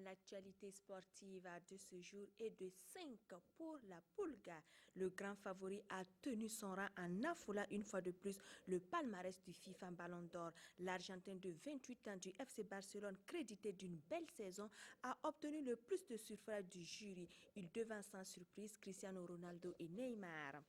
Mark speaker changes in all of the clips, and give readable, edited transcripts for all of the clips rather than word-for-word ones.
Speaker 1: L'actualité sportive de ce jour est de 5 pour la Pulga. Le grand favori a tenu son rang en affoulant une fois de plus le palmarès du FIFA Ballon d'Or. L'Argentin de 28 ans du FC Barcelone, crédité d'une belle saison, a obtenu le plus de suffrages du jury. Il devance sans surprise Cristiano Ronaldo et Neymar.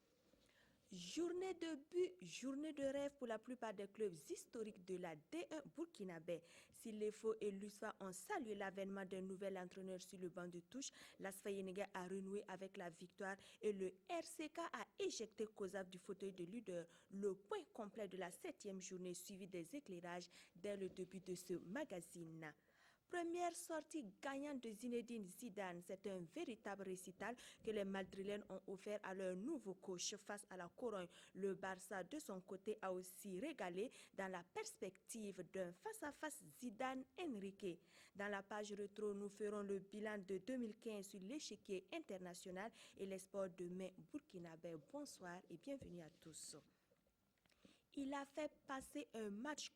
Speaker 1: Journée de but, journée de rêve pour la plupart des clubs historiques de la D1 burkinabé. Si les faux et l'USFA ont salué l'avènement d'un nouvel entraîneur sur le banc de touche, l'Asfa Yenega a renoué avec la victoire et le RCK a éjecté Kozab du fauteuil de leader. Le point complet de la 7e journée suivi des éclairages dès le début de ce magazine. Première sortie gagnante de Zinedine Zidane. C'est un véritable récital que les Madrilènes ont offert à leur nouveau coach face à la Corogne. Le Barça, de son côté, a aussi régalé dans la perspective d'un face-à-face Zidane-Enrique. Dans la page rétro, nous ferons le bilan de 2015 sur l'échiquier international et les sports de main burkinabé. Bonsoir et bienvenue à tous. Il a fait passer un match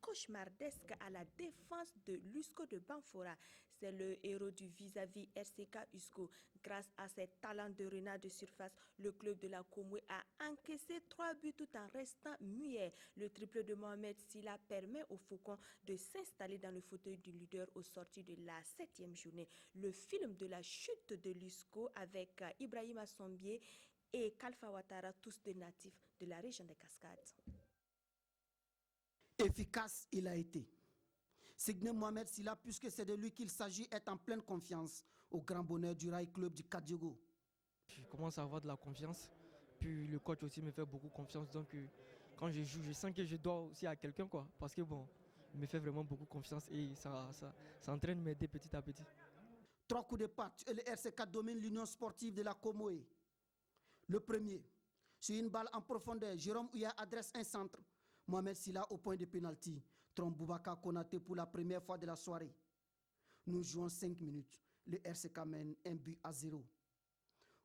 Speaker 1: cauchemardesque à la défense de l'USCO de Banfora. C'est le héros du vis-à-vis RCK USCO. Grâce à ses talents de renard de surface, le club de la Komoué a encaissé 3 buts tout en restant muet. Le triple de Mohamed Silla permet aux Faucons de s'installer dans le fauteuil du leader au sorti de la 7e journée. Le film de la chute de l'USCO avec Ibrahima Sombier et Kalfa Ouattara, tous des natifs de la région des Cascades.
Speaker 2: Efficace, il a été. Signé Mohamed Silla, puisque c'est de lui qu'il s'agit, est en pleine confiance au grand bonheur du Rail Club du Kadiogo.
Speaker 3: Je commence à avoir de la confiance, puis le coach aussi me fait beaucoup confiance, donc quand je joue, je sens que je dois aussi à quelqu'un, quoi, parce que bon, il me fait vraiment beaucoup confiance et ça entraîne m'aider petit à petit.
Speaker 2: 3 coups de patte et le RC4 domine l'Union sportive de la Komoé. Le premier, sur une balle en profondeur, Jérôme Ouya adresse un centre. Mohamed Silla au point de pénalty. Trompe Boubacar Konaté pour la première fois de la soirée. Nous jouons 5 minutes. Le RCK mène 1-0.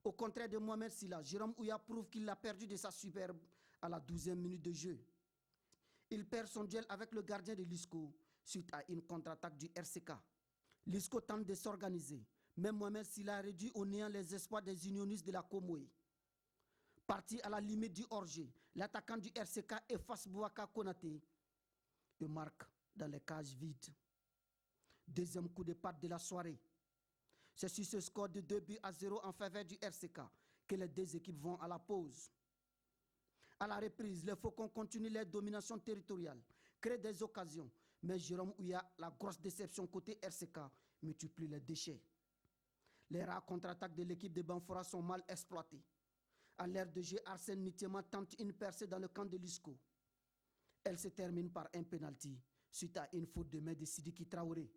Speaker 2: Au contraire de Mohamed Silla, Jérôme Ouya prouve qu'il l'a perdu de sa superbe à la 12e minute de jeu. Il perd son duel avec le gardien de l'ISCO suite à une contre-attaque du RCK. L'ISCO tente de s'organiser, mais Mohamed Silla réduit au néant les espoirs des unionistes de la Komoé. Parti à la limite du hors-jeu, l'attaquant du RCK efface Boubacar Konaté et marque dans les cages vides. Deuxième coup de patte de la soirée. C'est sur ce score de 2-0 en faveur du RCK que les deux équipes vont à la pause. À la reprise, les Faucons continuent leur domination territoriale, créent des occasions, mais Jérôme Ouya, la grosse déception côté RCK, multiplie les déchets. Les rares contre-attaques de l'équipe de Banfora sont mal exploitées. À l'ère de jeu, Arsène Nitiema tente une percée dans le camp de l'ISCO. Elle se termine par un pénalty suite à une faute de main de Sidiki Traoré.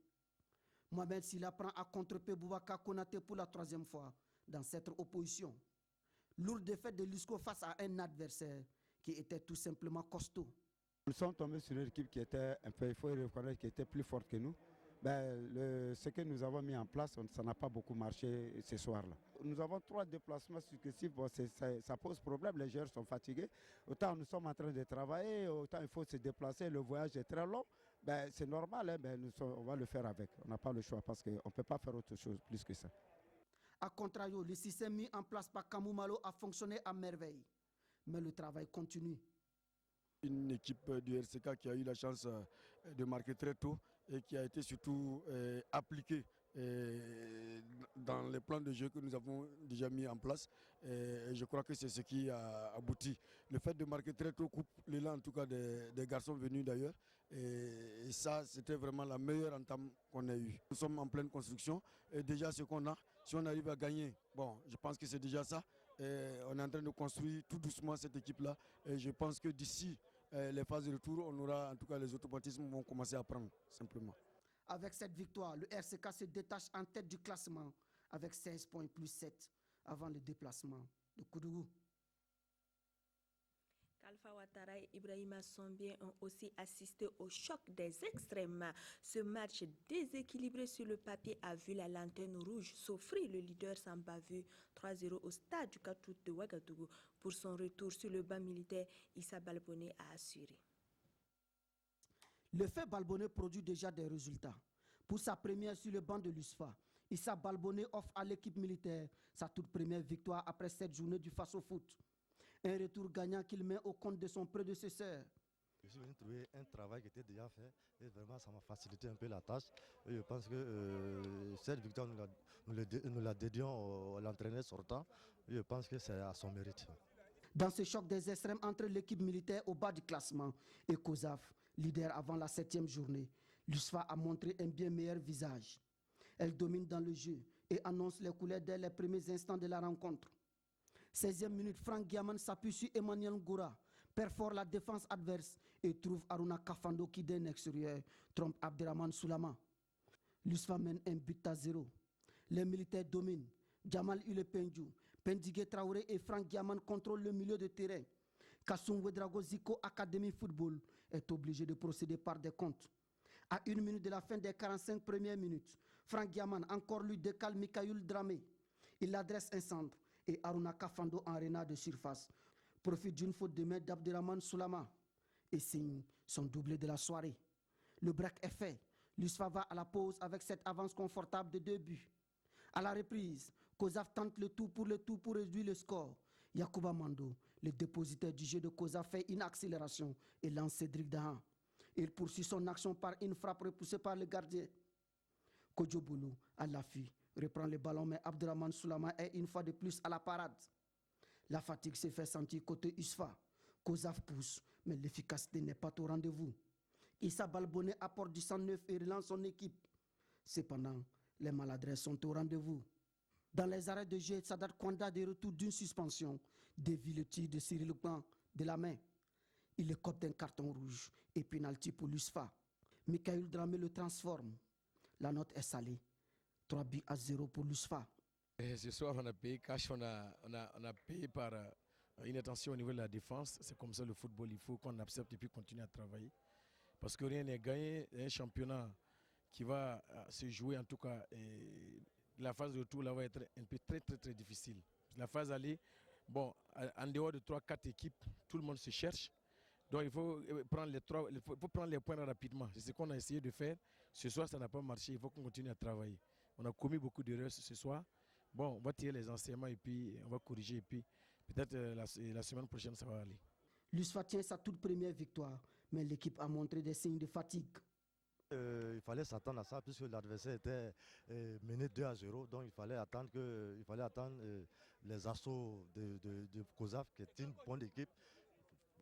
Speaker 2: Mohamed Silla prend à contre-pied Boubacar Konaté pour la 3e fois dans cette opposition. Lourde défaite de l'ISCO face à un adversaire qui était tout simplement costaud.
Speaker 4: Nous sommes tombés sur une équipe qui était un peu, il faut reconnaître, qui était plus forte que nous. Ce que nous avons mis en place, ça n'a pas beaucoup marché ce soir-là. Nous avons 3 déplacements successifs, bon, ça pose problème, les joueurs sont fatigués. Autant nous sommes en train de travailler, autant il faut se déplacer, le voyage est très long. C'est normal, hein, on va le faire avec, on n'a pas le choix parce qu'on ne peut pas faire autre chose plus que ça.
Speaker 2: A contrario, le système mis en place par Kamou Malo a fonctionné à merveille, mais le travail continue.
Speaker 5: Une équipe du RCK qui a eu la chance de marquer très tôt et qui a été surtout appliquée dans les plans de jeu que nous avons déjà mis en place. Et je crois que c'est ce qui a abouti. Le fait de marquer très tôt coupe l'élan en tout cas des garçons venus d'ailleurs. Et ça, c'était vraiment la meilleure entame qu'on a eue. Nous sommes en pleine construction et déjà ce qu'on a, si on arrive à gagner, bon, je pense que c'est déjà ça. Et on est en train de construire tout doucement cette équipe-là. Et je pense que d'ici les phases de retour, on aura en tout cas les automatismes vont commencer à prendre simplement.
Speaker 2: Avec cette victoire, le RCK se détache en tête du classement avec 16 points plus 7 avant le déplacement de Koudougou.
Speaker 1: Kalfa Ouattara et Ibrahima Sombier ont aussi assisté au choc des extrêmes. Ce match déséquilibré sur le papier a vu la lanterne rouge s'offrir le leader sans bavure 3-0 au stade du 4 août de Ouagadougou. Pour son retour sur le banc militaire, Issa Balboné a assuré.
Speaker 2: Le fait Balboné produit déjà des résultats. Pour sa première sur le banc de l'USFA, Issa Balboné offre à l'équipe militaire sa toute première victoire après cette journée du face au foot. Un retour gagnant qu'il met au compte de son prédécesseur.
Speaker 6: Je suis venu trouver un travail qui était déjà fait et vraiment ça m'a facilité un peu la tâche. Et je pense que cette victoire, nous la dédions à l'entraîneur sortant. Et je pense que c'est à son mérite.
Speaker 2: Dans ce choc des extrêmes entre l'équipe militaire au bas du classement et COSAF, leader avant la 7e journée, l'USFA a montré un bien meilleur visage. Elle domine dans le jeu et annonce les couleurs dès les premiers instants de la rencontre. 16e minute, Franck Guiaman s'appuie sur Emmanuel Ngoura, perfore la défense adverse et trouve Aruna Kafando qui d'un extérieur trompe Abderrahmane Soulama. L'USFA mène un but à 0. Les militaires dominent. Jamal Ulependjou, Pendigue Traoré et Franck Guiaman contrôlent le milieu de terrain. Kassoum Ouedraogo Zico Academy Football est obligé de procéder par des comptes. À 1 minute de la fin des 45 premières minutes, Franck Guiaman encore lui décale Mikaïl Dramé. Il adresse un centre et Aruna Kafando en renard de surface profite d'une faute de main d'Abderrahmane Soulama et signe son doublé de la soirée. Le break est fait. L'USFA va à la pause avec cette avance confortable de 2 buts. À la reprise, COSAF tente le tout pour réduire le score. Yacouba Mando, le dépositaire du jeu de COSAF, fait une accélération et lance Cédric Dahan. Il poursuit son action par une frappe repoussée par le gardien. Kodjo Boulou, à l'affût, reprend le ballon, mais Abderrahmane Soulama est une fois de plus à la parade. La fatigue s'est fait sentir côté USFA. COSAF pousse, mais l'efficacité n'est pas au rendez-vous. Issa Balboné apporte du sang neuf et relance son équipe. Cependant, les maladresses sont au rendez-vous. Dans les arrêts de jeu, Sadat Kwanda, de retour d'une suspension, dévie le tir de Cyril Kouan de la main. Il le cope d'un carton rouge et pénalty pour l'USFA. Mikaïl Dramé le transforme. La note est salée. 3 buts à 0 pour l'USFA.
Speaker 5: Ce soir, on a payé cash, on a payé par une attention au niveau de la défense. C'est comme ça le football, il faut qu'on accepte et puis continuer à travailler. Parce que rien n'est gagné. Un championnat qui va se jouer, en tout cas, la phase de retour là, va être un peu très difficile. La phase aller, bon, en dehors de 3-4 équipes, tout le monde se cherche. Donc il faut prendre les points rapidement. C'est ce qu'on a essayé de faire. Ce soir, ça n'a pas marché. Il faut qu'on continue à travailler. On a commis beaucoup d'erreurs ce soir. Bon, on va tirer les enseignements et puis on va corriger. Et puis peut-être la semaine prochaine, ça va aller.
Speaker 2: L'USFA tient sa toute première victoire, mais l'équipe a montré des signes de fatigue.
Speaker 6: Il fallait s'attendre à ça puisque l'adversaire était mené 2-0. Donc il fallait attendre les assauts de COSAF, qui est une bonne équipe.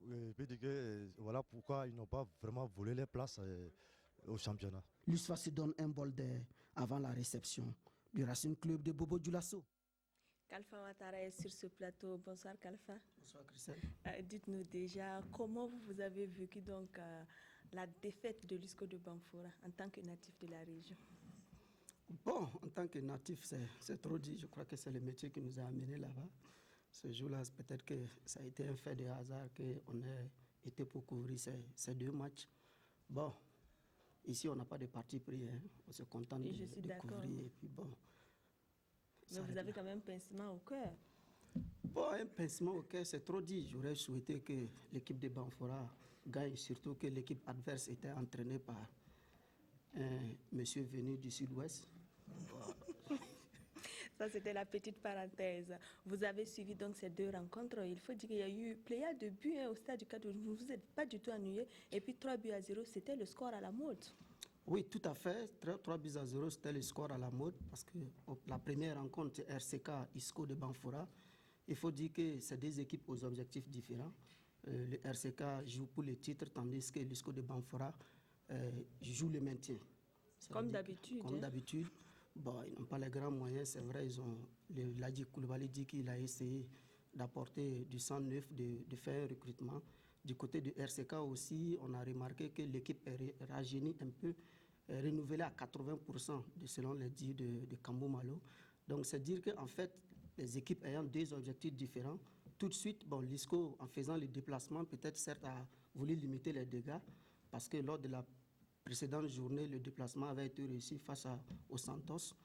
Speaker 6: Et puis dire que voilà pourquoi ils n'ont pas vraiment volé les places au championnat.
Speaker 2: L'USFA se donne un bol d'air avant la réception du Racing Club de Bobo Dioulasso.
Speaker 1: Kalfa Ouattara est sur ce plateau. Bonsoir Kalfa.
Speaker 2: Bonsoir Christelle.
Speaker 1: Dites-nous déjà comment vous avez vécu donc la défaite de l'USCO de Banfora en tant que natif de la région.
Speaker 2: Bon, en tant que natif, c'est trop dit. Je crois que c'est le métier qui nous a amenés là-bas. Ce jour-là, peut-être que ça a été un fait de hasard qu'on ait été pour couvrir ces 2 matchs. Bon, ici, on n'a pas de parti pris. Hein. On se contente de couvrir. Et puis bon.
Speaker 1: Mais vous avez quand même un pincement au cœur.
Speaker 2: Bon, un pincement au cœur, c'est trop dit. J'aurais souhaité que l'équipe de Banfora gagne, surtout que l'équipe adverse était entraînée par un monsieur venu du sud-ouest.
Speaker 1: Ça, c'était la petite parenthèse. Vous avez suivi donc ces 2 rencontres. Il faut dire qu'il y a eu pléiade de buts au stade du cadre. Vous ne vous êtes pas du tout ennuyé. Et puis 3 buts à 0, c'était le score à la mode.
Speaker 2: Oui, tout à fait. 3 buts à 0, c'était le score à la mode. Parce que la première rencontre, RCK ISCO de Banfora, il faut dire que c'est 2 équipes aux objectifs différents. Le RCK joue pour le titre, tandis que l'ISCO de Banfora joue le maintien.
Speaker 1: Comme d'habitude.
Speaker 2: Comme d'habitude. Bon, ils n'ont pas les grands moyens, c'est vrai. Ladji Koulibaly dit qu'il a essayé d'apporter du sang neuf, de faire un recrutement. Du côté du RCK aussi, on a remarqué que l'équipe est rajeunie un peu, renouvelée à 80% selon les dires de Kambo Malo. Donc, c'est dire qu'en fait, les équipes ayant 2 objectifs différents, tout de suite, bon, l'ISCO, en faisant le déplacement, peut-être certes a voulu limiter les dégâts, parce que lors de la précédente journée, le déplacement avait été réussi face au Santos,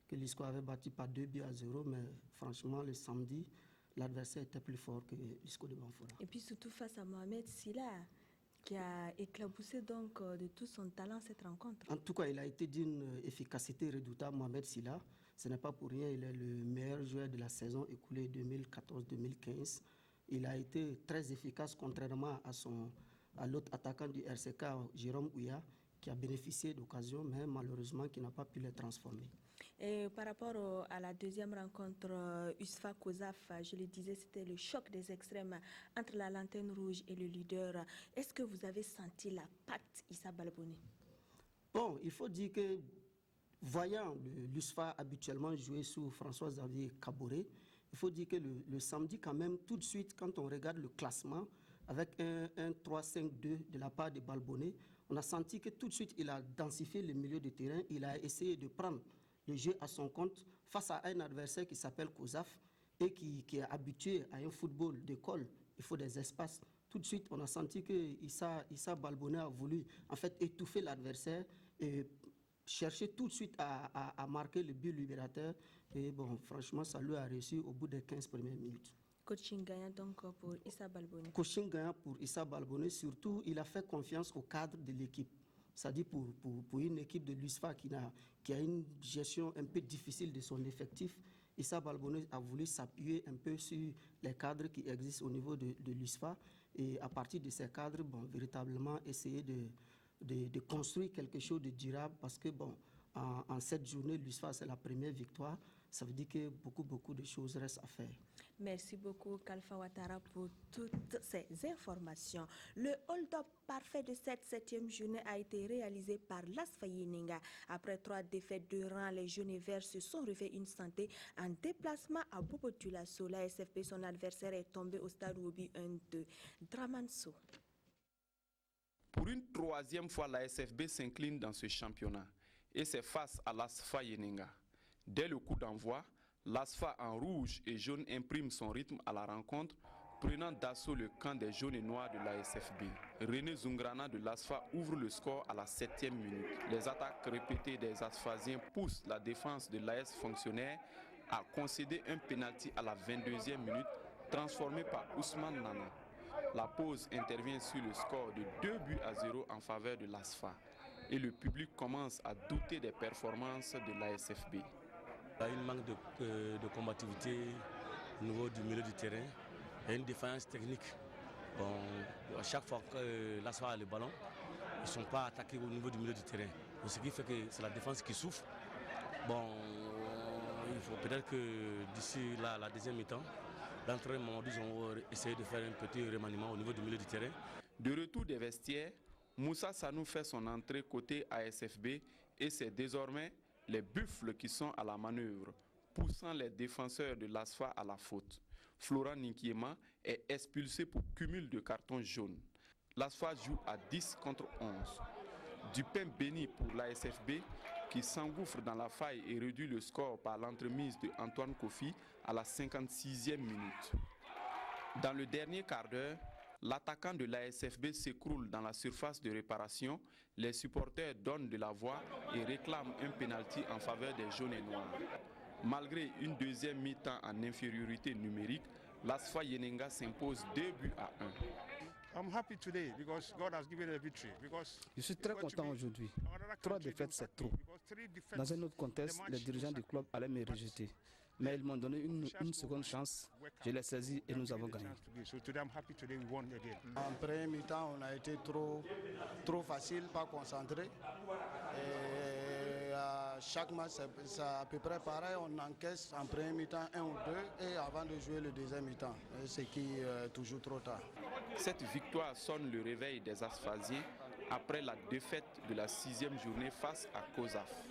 Speaker 2: que l'ISCO avait battu par 2 buts à 0, mais franchement, le samedi, l'adversaire était plus fort que l'ISCO de Banfora.
Speaker 1: Et puis surtout face à Mohamed Silla. qui a éclaboussé donc de tout son talent cette rencontre.
Speaker 2: En tout cas, il a été d'une efficacité redoutable, Mohamed Silla. Ce n'est pas pour rien, il est le meilleur joueur de la saison écoulée 2014-2015. Il a été très efficace, contrairement à l'autre attaquant du RCK, Jérôme Ouya, qui a bénéficié d'occasions, mais malheureusement qui n'a pas pu les transformer.
Speaker 1: Et par rapport à la deuxième rencontre, USFA COSAF, je le disais, c'était le choc des extrêmes entre la Lanterne Rouge et le leader. Est-ce que vous avez senti la patte Issa Balboni?
Speaker 2: Bon, il faut dire que, voyant l'USFA habituellement jouer sous François-Xavier Kaboré, il faut dire que le samedi, quand même, tout de suite, quand on regarde le classement, avec un 3-5-2 de la part de Balboni, on a senti que tout de suite, il a densifié le milieu de terrain, il a essayé de prendre le jeu à son compte face à un adversaire qui s'appelle COSAF et qui est habitué à un football d'école. Il faut des espaces. Tout de suite, on a senti que Issa Balboni a voulu en fait étouffer l'adversaire et chercher tout de suite à marquer le but libérateur. Et bon, franchement, ça lui a réussi au bout des 15 premières minutes.
Speaker 1: Coaching gagnant donc pour Issa Balboni.
Speaker 2: Coaching gagnant pour Issa Balboni. Surtout, il a fait confiance au cadre de l'équipe. C'est-à-dire pour une équipe de l'USFA qui a une gestion un peu difficile de son effectif, Issa Balboni a voulu s'appuyer un peu sur les cadres qui existent au niveau de l'USFA et à partir de ces cadres, bon, véritablement essayer de construire quelque chose de durable parce que bon, en cette journée, l'USFA c'est la première victoire. Ça veut dire que beaucoup de choses restent à faire.
Speaker 1: Merci beaucoup, Kalfa Ouattara, pour toutes ces informations. Le hold-up parfait de cette 7e journée a été réalisé par l'ASFA Yeninga. Après 3 défaites de rang, les jaunes et verts se sont refait une santé en déplacement à Bobo-Dioulasso. La SFB, son adversaire, est tombé au stade Obi 1-2. Dramanso.
Speaker 7: Pour une 3e fois, la SFB s'incline dans ce championnat et c'est face à l'ASFA Yeninga. Dès le coup d'envoi, l'ASFA en rouge et jaune imprime son rythme à la rencontre, prenant d'assaut le camp des jaunes et noirs de la SFB. René Zungrana de l'ASFA ouvre le score à la 7e minute. Les attaques répétées des Asfasiens poussent la défense de l'AS fonctionnaire à concéder un pénalty à la 22e minute, transformé par Ousmane Nana. La pause intervient sur le score de 2-0 en faveur de l'ASFA. Et le public commence à douter des performances de la SFB.
Speaker 8: Il y a un manque de combativité au niveau du milieu du terrain et une défaillance technique. Bon, à chaque fois que l'ASFA a le ballon, ils ne sont pas attaqués au niveau du milieu du terrain. Donc, ce qui fait que c'est la défense qui souffre. Bon, il faut peut-être que d'ici la deuxième mi-temps, l'entraîneur Mamadou vont essayer de faire un petit remaniement au niveau du milieu du terrain.
Speaker 7: De retour des vestiaires, Moussa Sanou fait son entrée côté ASFB et c'est désormais les buffles qui sont à la manœuvre, poussant les défenseurs de l'ASFA à la faute. Florent Ninkiema est expulsé pour cumul de cartons jaunes. L'ASFA joue à 10 contre 11. Du pain béni pour l'ASFB qui s'engouffre dans la faille et réduit le score par l'entremise de Antoine Kofi à la 56e minute. Dans le dernier quart d'heure, l'attaquant de l'ASFB s'écroule dans la surface de réparation. Les supporters donnent de la voix et réclament un pénalty en faveur des jaunes et noirs. Malgré une deuxième mi-temps en infériorité numérique, l'ASFA Yeninga s'impose 2-1.
Speaker 9: Je suis très content aujourd'hui. 3 défaites, c'est trop. Dans un autre contexte, les dirigeants du club allaient me rejeter. Mais ils m'ont donné une seconde chance. Je l'ai saisi et nous avons gagné.
Speaker 10: En première mi-temps, on a été trop facile, pas concentré. Et à chaque match, c'est à peu près pareil. On encaisse en première mi-temps 1 ou 2 et avant de jouer le deuxième mi-temps, ce qui est toujours trop tard.
Speaker 7: Cette victoire sonne le réveil des Asfasiens après la défaite de la 6e journée face à COSAF.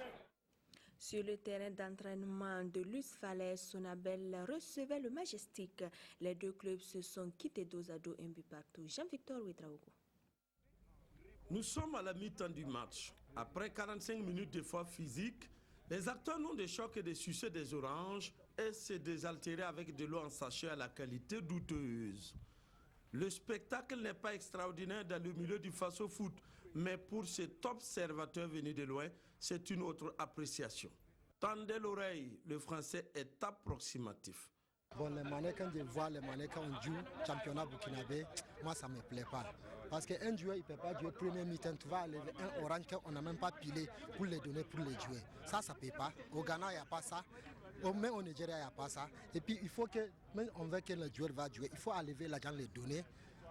Speaker 1: Sur le terrain d'entraînement de l'USFA, Sonabel recevait le Majestic. Les deux clubs se sont quittés dos à dos, un but partout. Jean-Victor Ouedraogo.
Speaker 11: Nous sommes à la mi-temps du match. Après 45 minutes d'efforts physiques, les acteurs n'ont des chocs et des sucés des oranges et se désaltérer avec de l'eau en sachet à la qualité douteuse. Le spectacle n'est pas extraordinaire dans le milieu du face-au-foot, mais pour cet observateur venu de loin, c'est une autre appréciation. Tendez l'oreille, le français est approximatif.
Speaker 12: Bon, les Malais, quand je vois les Malais quand on joue championnat burkinabé, moi ça ne me plaît pas. Parce qu'un joueur, il ne peut pas jouer premier mi-temps. Tu vas enlever un orange qu'on n'a même pas pilé pour les donner pour les jouer. Ça ne peut pas. Au Ghana, il n'y a pas ça. Même au Nigeria, il n'y a pas ça. Et puis, il faut que, même on veut que le joueur va jouer, il faut enlever l'argent, les donner.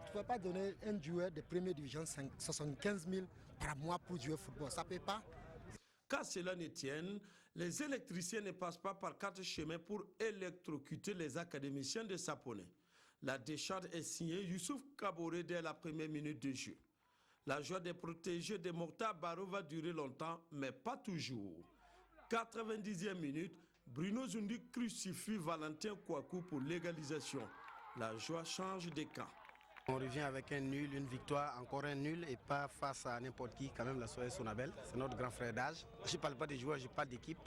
Speaker 12: Tu ne peux pas donner un joueur de première division 75 000 par mois pour jouer au football. Ça ne peut pas.
Speaker 11: Qu'à cela ne tienne, les électriciens ne passent pas par 4 chemins pour électrocuter les académiciens de Sapone. La décharge est signée Youssouf Kaboré dès la première minute de jeu. La joie des protégés de Mokhtar Barrow va durer longtemps, mais pas toujours. 90e minute, Bruno Zundi crucifie Valentin Kouakou pour l'égalisation. La joie change de camp.
Speaker 10: On revient avec un nul, une victoire, encore un nul et pas face à n'importe qui, quand même la Soares Sonabel. C'est notre grand frère d'âge. Je ne parle pas des joueurs, je parle d'équipe.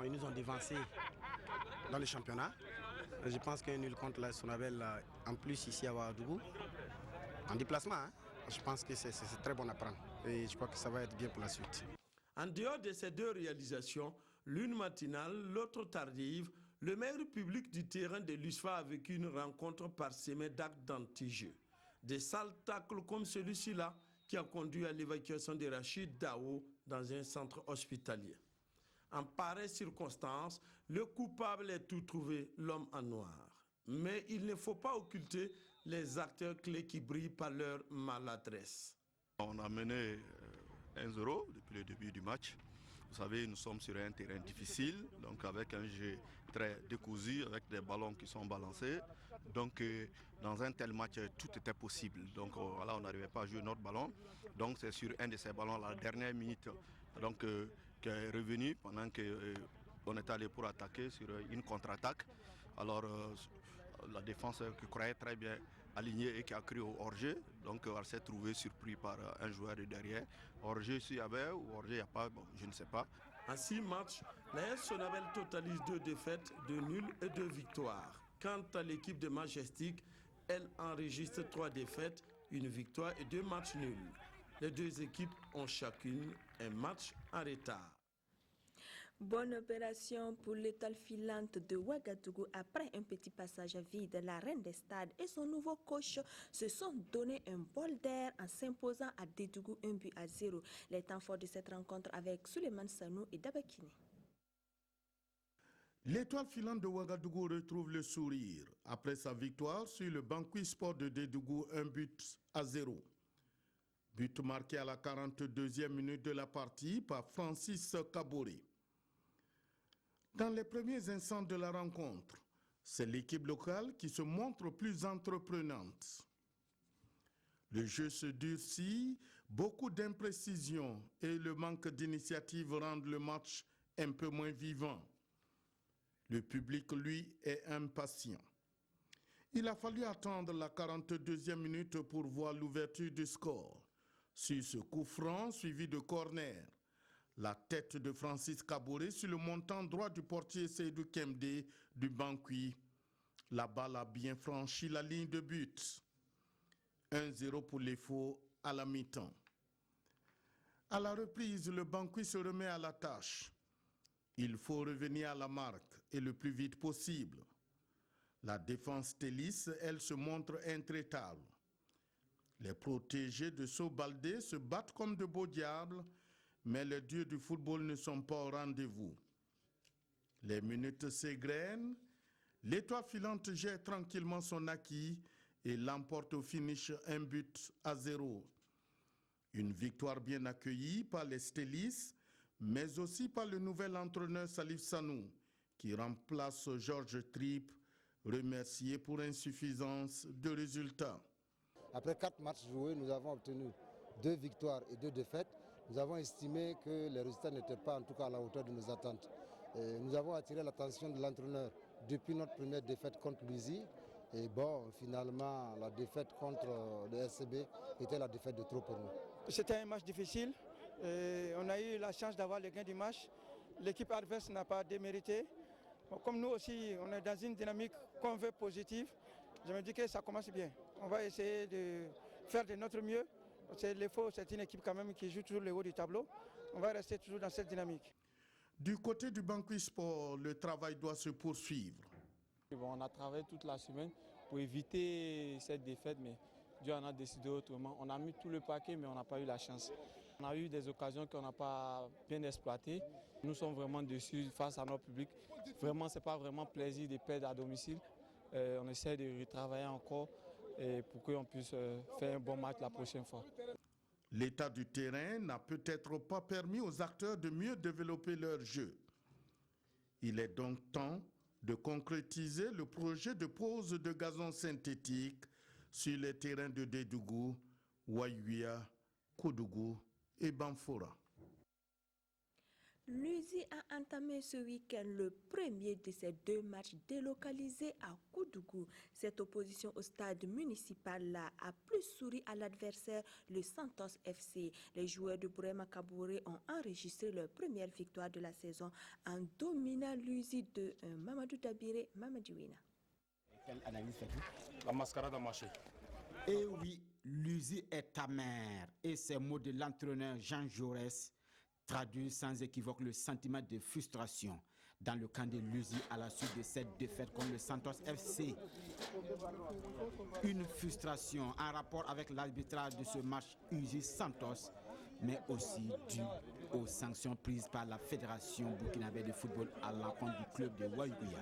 Speaker 10: Ils nous ont dévancés dans le championnat. Je pense qu'un nul contre la Sonabel, en plus ici à Ouagadougou, en déplacement, hein, je pense que c'est très bon à prendre. Et je crois que ça va être bien pour la suite.
Speaker 11: En dehors de ces deux réalisations, l'une matinale, l'autre tardive, le maire public du terrain de l'USFA a vécu une rencontre parsemée d'actes d'anti-jeu. Des sales tacles comme celui-ci-là qui a conduit à l'évacuation de Rachid Dao dans un centre hospitalier. En pareille circonstance, le coupable est tout trouvé, l'homme en noir. Mais il ne faut pas occulter les acteurs clés qui brillent par leur maladresse.
Speaker 13: On a mené 1-0 depuis le début du match. Vous savez, nous sommes sur un terrain difficile, donc avec un jeu très décousu, avec des ballons qui sont balancés. Donc dans un tel match, tout était possible. Donc voilà, on n'arrivait pas à jouer notre ballon. Donc c'est sur un de ces ballons, la dernière minute, donc, qui est revenu pendant qu'on est allé pour attaquer sur une contre-attaque. Alors la défense qui croyait très bien alignée et qui a cru au hors-jeu, donc elle s'est trouvée surpris par un joueur de derrière. Hors-jeu s'il y avait ou hors-jeu il n'y a pas, bon, je ne sais pas.
Speaker 11: En 6 matchs, la AS Sonabel totalise 2 défaites, 2 nuls et 2 victoires. Quant à l'équipe de Majestic, elle enregistre 3 défaites, 1 victoire et 2 matchs nuls. Les deux équipes ont chacune un match en retard.
Speaker 1: Bonne opération pour l'étoile filante de Ouagadougou. Après un petit passage à vide, la reine des stades et son nouveau coach se sont donné un bol d'air en s'imposant à Dédougou 1-0. Les temps forts de cette rencontre avec Souleymane Sanou et Dabakini.
Speaker 14: L'étoile filante de Ouagadougou retrouve le sourire après sa victoire sur le Banqui Sport de Dédougou 1-0. But marqué à la 42e minute de la partie par Francis Kaboré. Dans les premiers instants de la rencontre, c'est l'équipe locale qui se montre plus entreprenante. Le jeu se durcit, beaucoup d'imprécisions et le manque d'initiative rendent le match un peu moins vivant. Le public, lui, est impatient. Il a fallu attendre la 42e minute pour voir l'ouverture du score. Sur ce coup franc suivi de corner, la tête de Francis Kaboré sur le montant droit du portier Seydou Kemde du Banqui. La balle a bien franchi la ligne de but. 1-0 pour les Faux à la mi-temps. À la reprise, le Banqui se remet à la tâche. Il faut revenir à la marque et le plus vite possible. La défense Télis, elle, se montre intraitable. Les protégés de Sobaldé se battent comme de beaux diables, mais les dieux du football ne sont pas au rendez-vous. Les minutes s'égrènent, l'étoile filante gère tranquillement son acquis et l'emporte au finish 1-0. Une victoire bien accueillie par les Stélis, mais aussi par le nouvel entraîneur Salif Sanou, qui remplace Georges Tripp, remercié pour insuffisance de résultats.
Speaker 15: Après 4 matchs joués, nous avons obtenu 2 victoires et 2 défaites. Nous avons estimé que les résultats n'étaient pas en tout cas à la hauteur de nos attentes. Et nous avons attiré l'attention de l'entraîneur depuis notre première défaite contre Louisy. Et bon, finalement, la défaite contre le SCB était la défaite de trop pour nous.
Speaker 16: C'était un match difficile. Et on a eu la chance d'avoir le gain du match. L'équipe adverse n'a pas démérité. Bon, comme nous aussi, on est dans une dynamique qu'on veut positive. Je me dis que ça commence bien. On va essayer de faire de notre mieux. Les Faux, c'est une équipe quand même qui joue toujours le haut du tableau. On va rester toujours dans cette dynamique.
Speaker 14: Du côté du Banqui Sport, le travail doit se poursuivre.
Speaker 17: Bon, on a travaillé toute la semaine pour éviter cette défaite, mais
Speaker 16: Dieu en a décidé autrement. On a mis tout le paquet, mais on n'a pas eu la chance. On a eu des occasions qu'on n'a pas bien exploitées. Nous sommes vraiment déçus face à notre public. Vraiment, ce n'est pas vraiment plaisir de perdre à domicile. On essaie de retravailler encore pour qu'on puisse faire un bon match la prochaine fois.
Speaker 14: L'état du terrain n'a peut-être pas permis aux acteurs de mieux développer leur jeu. Il est donc temps de concrétiser le projet de pose de gazon synthétique sur les terrains de Dédougou, Waïouia, Koudougou et Banfora.
Speaker 1: L'USI a entamé ce week-end le premier de ses 2 matchs délocalisés à Koudougou. Cette opposition au stade municipal a plus souri à l'adversaire, le Santos FC. Les joueurs de Bourema Kabouré ont enregistré leur première victoire de la saison en dominant l'USI de Mamadou Dabiré Mamadouina.
Speaker 17: Quelle analyse faites-vous? La mascarade a marché. Et oui, l'USI est amère et ces mots de l'entraîneur Jean Jaurès traduit sans équivoque le sentiment de frustration dans le camp de l'USI à la suite de cette défaite contre le Santos FC. Une frustration en rapport avec l'arbitrage de ce match USI-Santos, mais aussi due aux sanctions prises par la Fédération burkinabé de football à l'encontre du club de Waïouia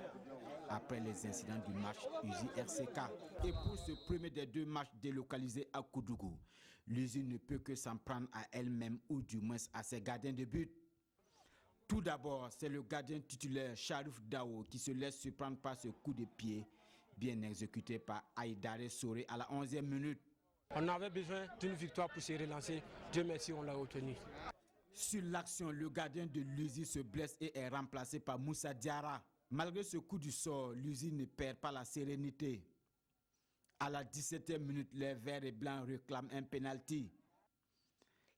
Speaker 17: après les incidents du match USI-RCK. Et pour ce premier des 2 matchs délocalisés à Koudougou, l'USI ne peut que s'en prendre à elle-même ou du moins à ses gardiens de but. Tout d'abord, c'est le gardien titulaire Sharouf Dao qui se laisse surprendre par ce coup de pied bien exécuté par Aïdare Soré à la 11e minute.
Speaker 18: On avait besoin d'une victoire pour se relancer. Dieu merci, on l'a obtenu.
Speaker 17: Sur l'action, le gardien de l'USI se blesse et est remplacé par Moussa Diarra. Malgré ce coup du sort, l'USI ne perd pas la sérénité. À la 17e minute, les Verts et Blancs réclament un penalty.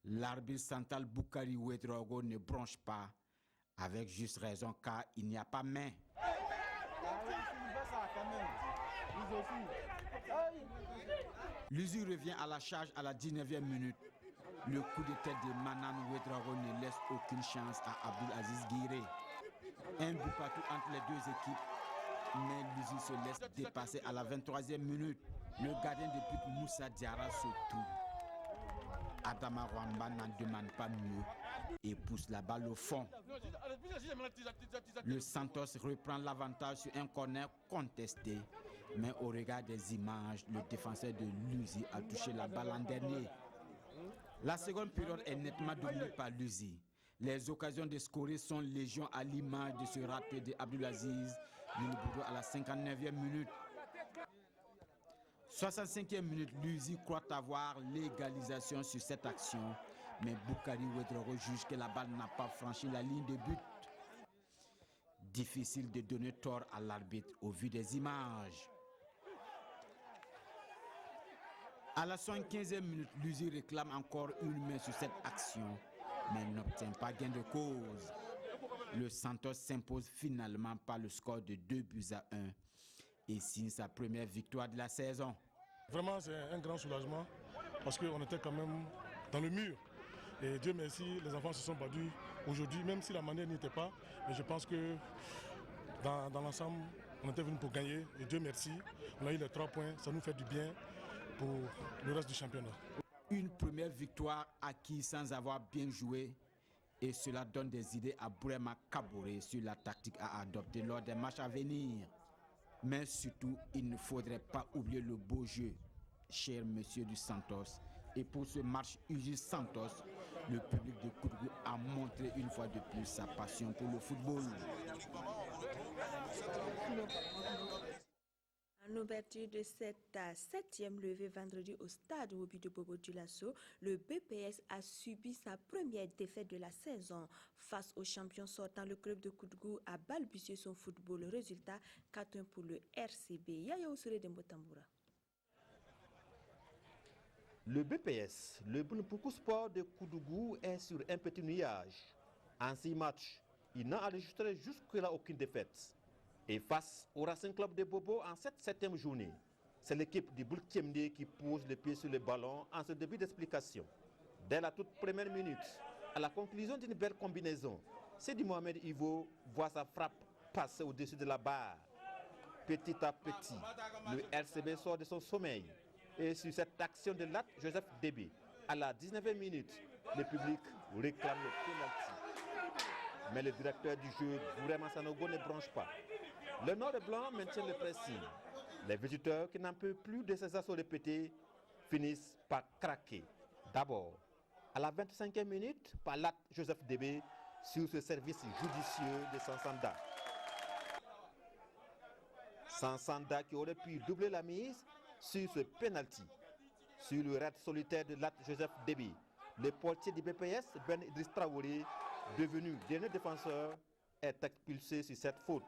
Speaker 17: L'arbitre central Boukari Ouedraogo ne bronche pas, avec juste raison car il n'y a pas main. L'USI revient à la charge à la 19e minute. Le coup de tête de Manan Ouedraogo ne laisse aucune chance à Abdul Aziz Guiré. Un but partout entre les 2 équipes, mais l'USI se laisse dépasser à la 23e minute. Le gardien de but Moussa Diarra se trouve. Adama Rwamba n'en demande pas mieux et pousse la balle au fond. Le Santos reprend l'avantage sur un corner contesté, mais au regard des images, le défenseur de l'USI a touché la balle en dernier. La seconde période est nettement dominée par l'USI. Les occasions de scorer sont légion à l'image de ce raté de Abdulaziz Nilboudou à la 59e minute. 65e minute, l'USI croit avoir l'égalisation sur cette action, mais Boukari Ouedraogo juge que la balle n'a pas franchi la ligne de but. Difficile de donner tort à l'arbitre au vu des images. À la 75e minute, l'USI réclame encore une main sur cette action, mais n'obtient pas gain de cause. Le Santos s'impose finalement par le score de 2-1 et signe sa première victoire de la saison.
Speaker 19: Vraiment, c'est un grand soulagement parce qu'on était quand même dans le mur. Et Dieu merci, les enfants se sont battus aujourd'hui, même si la manière n'y était pas. Mais je pense que dans l'ensemble, on était venu pour gagner. Et Dieu merci, on a eu les 3 points, ça nous fait du bien pour le reste du championnat.
Speaker 17: Une première victoire acquise sans avoir bien joué et cela donne des idées à Bourema Kabouré sur la tactique à adopter lors des matchs à venir. Mais surtout, il ne faudrait pas oublier le beau jeu, cher monsieur du Santos. Et pour ce match USI Santos, le public de Koudougou a montré une fois de plus sa passion pour le football.
Speaker 1: En ouverture de cette 7e levée vendredi au stade Wobi de Bobo Dioulasso, le BPS a subi sa première défaite de la saison. Face aux champions sortants, le club de Koudougou a balbutié son football. Le résultat 4-1 pour le RCB. Yaya Oussouré de Mbotamboura.
Speaker 20: Le BPS, le Bounopoukou Sport de Koudougou, est sur un petit nuage. En 6 matchs, il n'a enregistré jusque-là aucune défaite. Et face au Racing Club de Bobo en cette 7e journée, c'est l'équipe du Boulkiemde qui pose les pieds sur le ballon en ce début d'explication. Dès la toute première minute, à la conclusion d'une belle combinaison, Sidi Mohamed Ivo voit sa frappe passer au-dessus de la barre. Petit à petit, le RCB sort de son sommeil. Et sur cette action de Lat Joseph Débé, à la 19e minute, le public réclame le pénalty. Mais le directeur du jeu, Bourema Sanogo, ne bronche pas. Le Nord et Blanc maintient le pressing. Les visiteurs qui n'en peuvent plus de ces assauts répétés finissent par craquer. D'abord, à la 25e minute, par Lat Joseph Débé sur ce service judicieux de Sansanda. Sansanda qui aurait pu doubler la mise sur ce penalty. Sur le raid solitaire de Lat Joseph Débé, le portier du BPS, Ben Idriss Traoré, devenu dernier défenseur, est expulsé sur cette faute.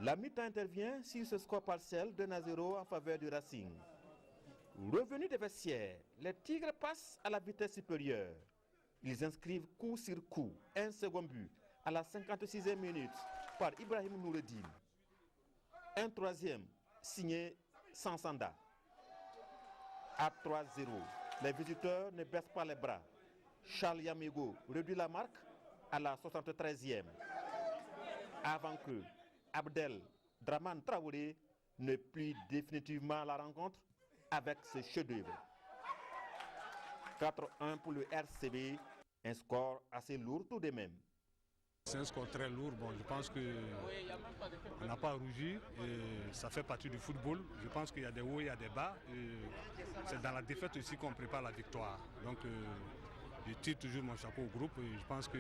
Speaker 20: La mi-temps intervient sur ce score partiel de 1-0 en faveur du Racing. Revenu des vestiaires, les Tigres passent à la vitesse supérieure. Ils inscrivent coup sur coup un second but à la 56e minute par Ibrahim Noureddin. Un troisième signé Sansanda. À 3-0, les visiteurs ne baissent pas les bras. Charles Yamigo réduit la marque à la 73e. Avant que Abdel Draman Traoré ne plie définitivement la rencontre avec ce chef-d'œuvre. 4-1 pour le RCB, un score assez lourd tout de même.
Speaker 21: C'est un score très lourd. Bon, je pense qu'on n'a pas rougi et ça fait partie du football. Je pense qu'il y a des hauts et il y a des bas. C'est dans la défaite aussi qu'on prépare la victoire. Donc je tire toujours mon chapeau au groupe. Et je pense que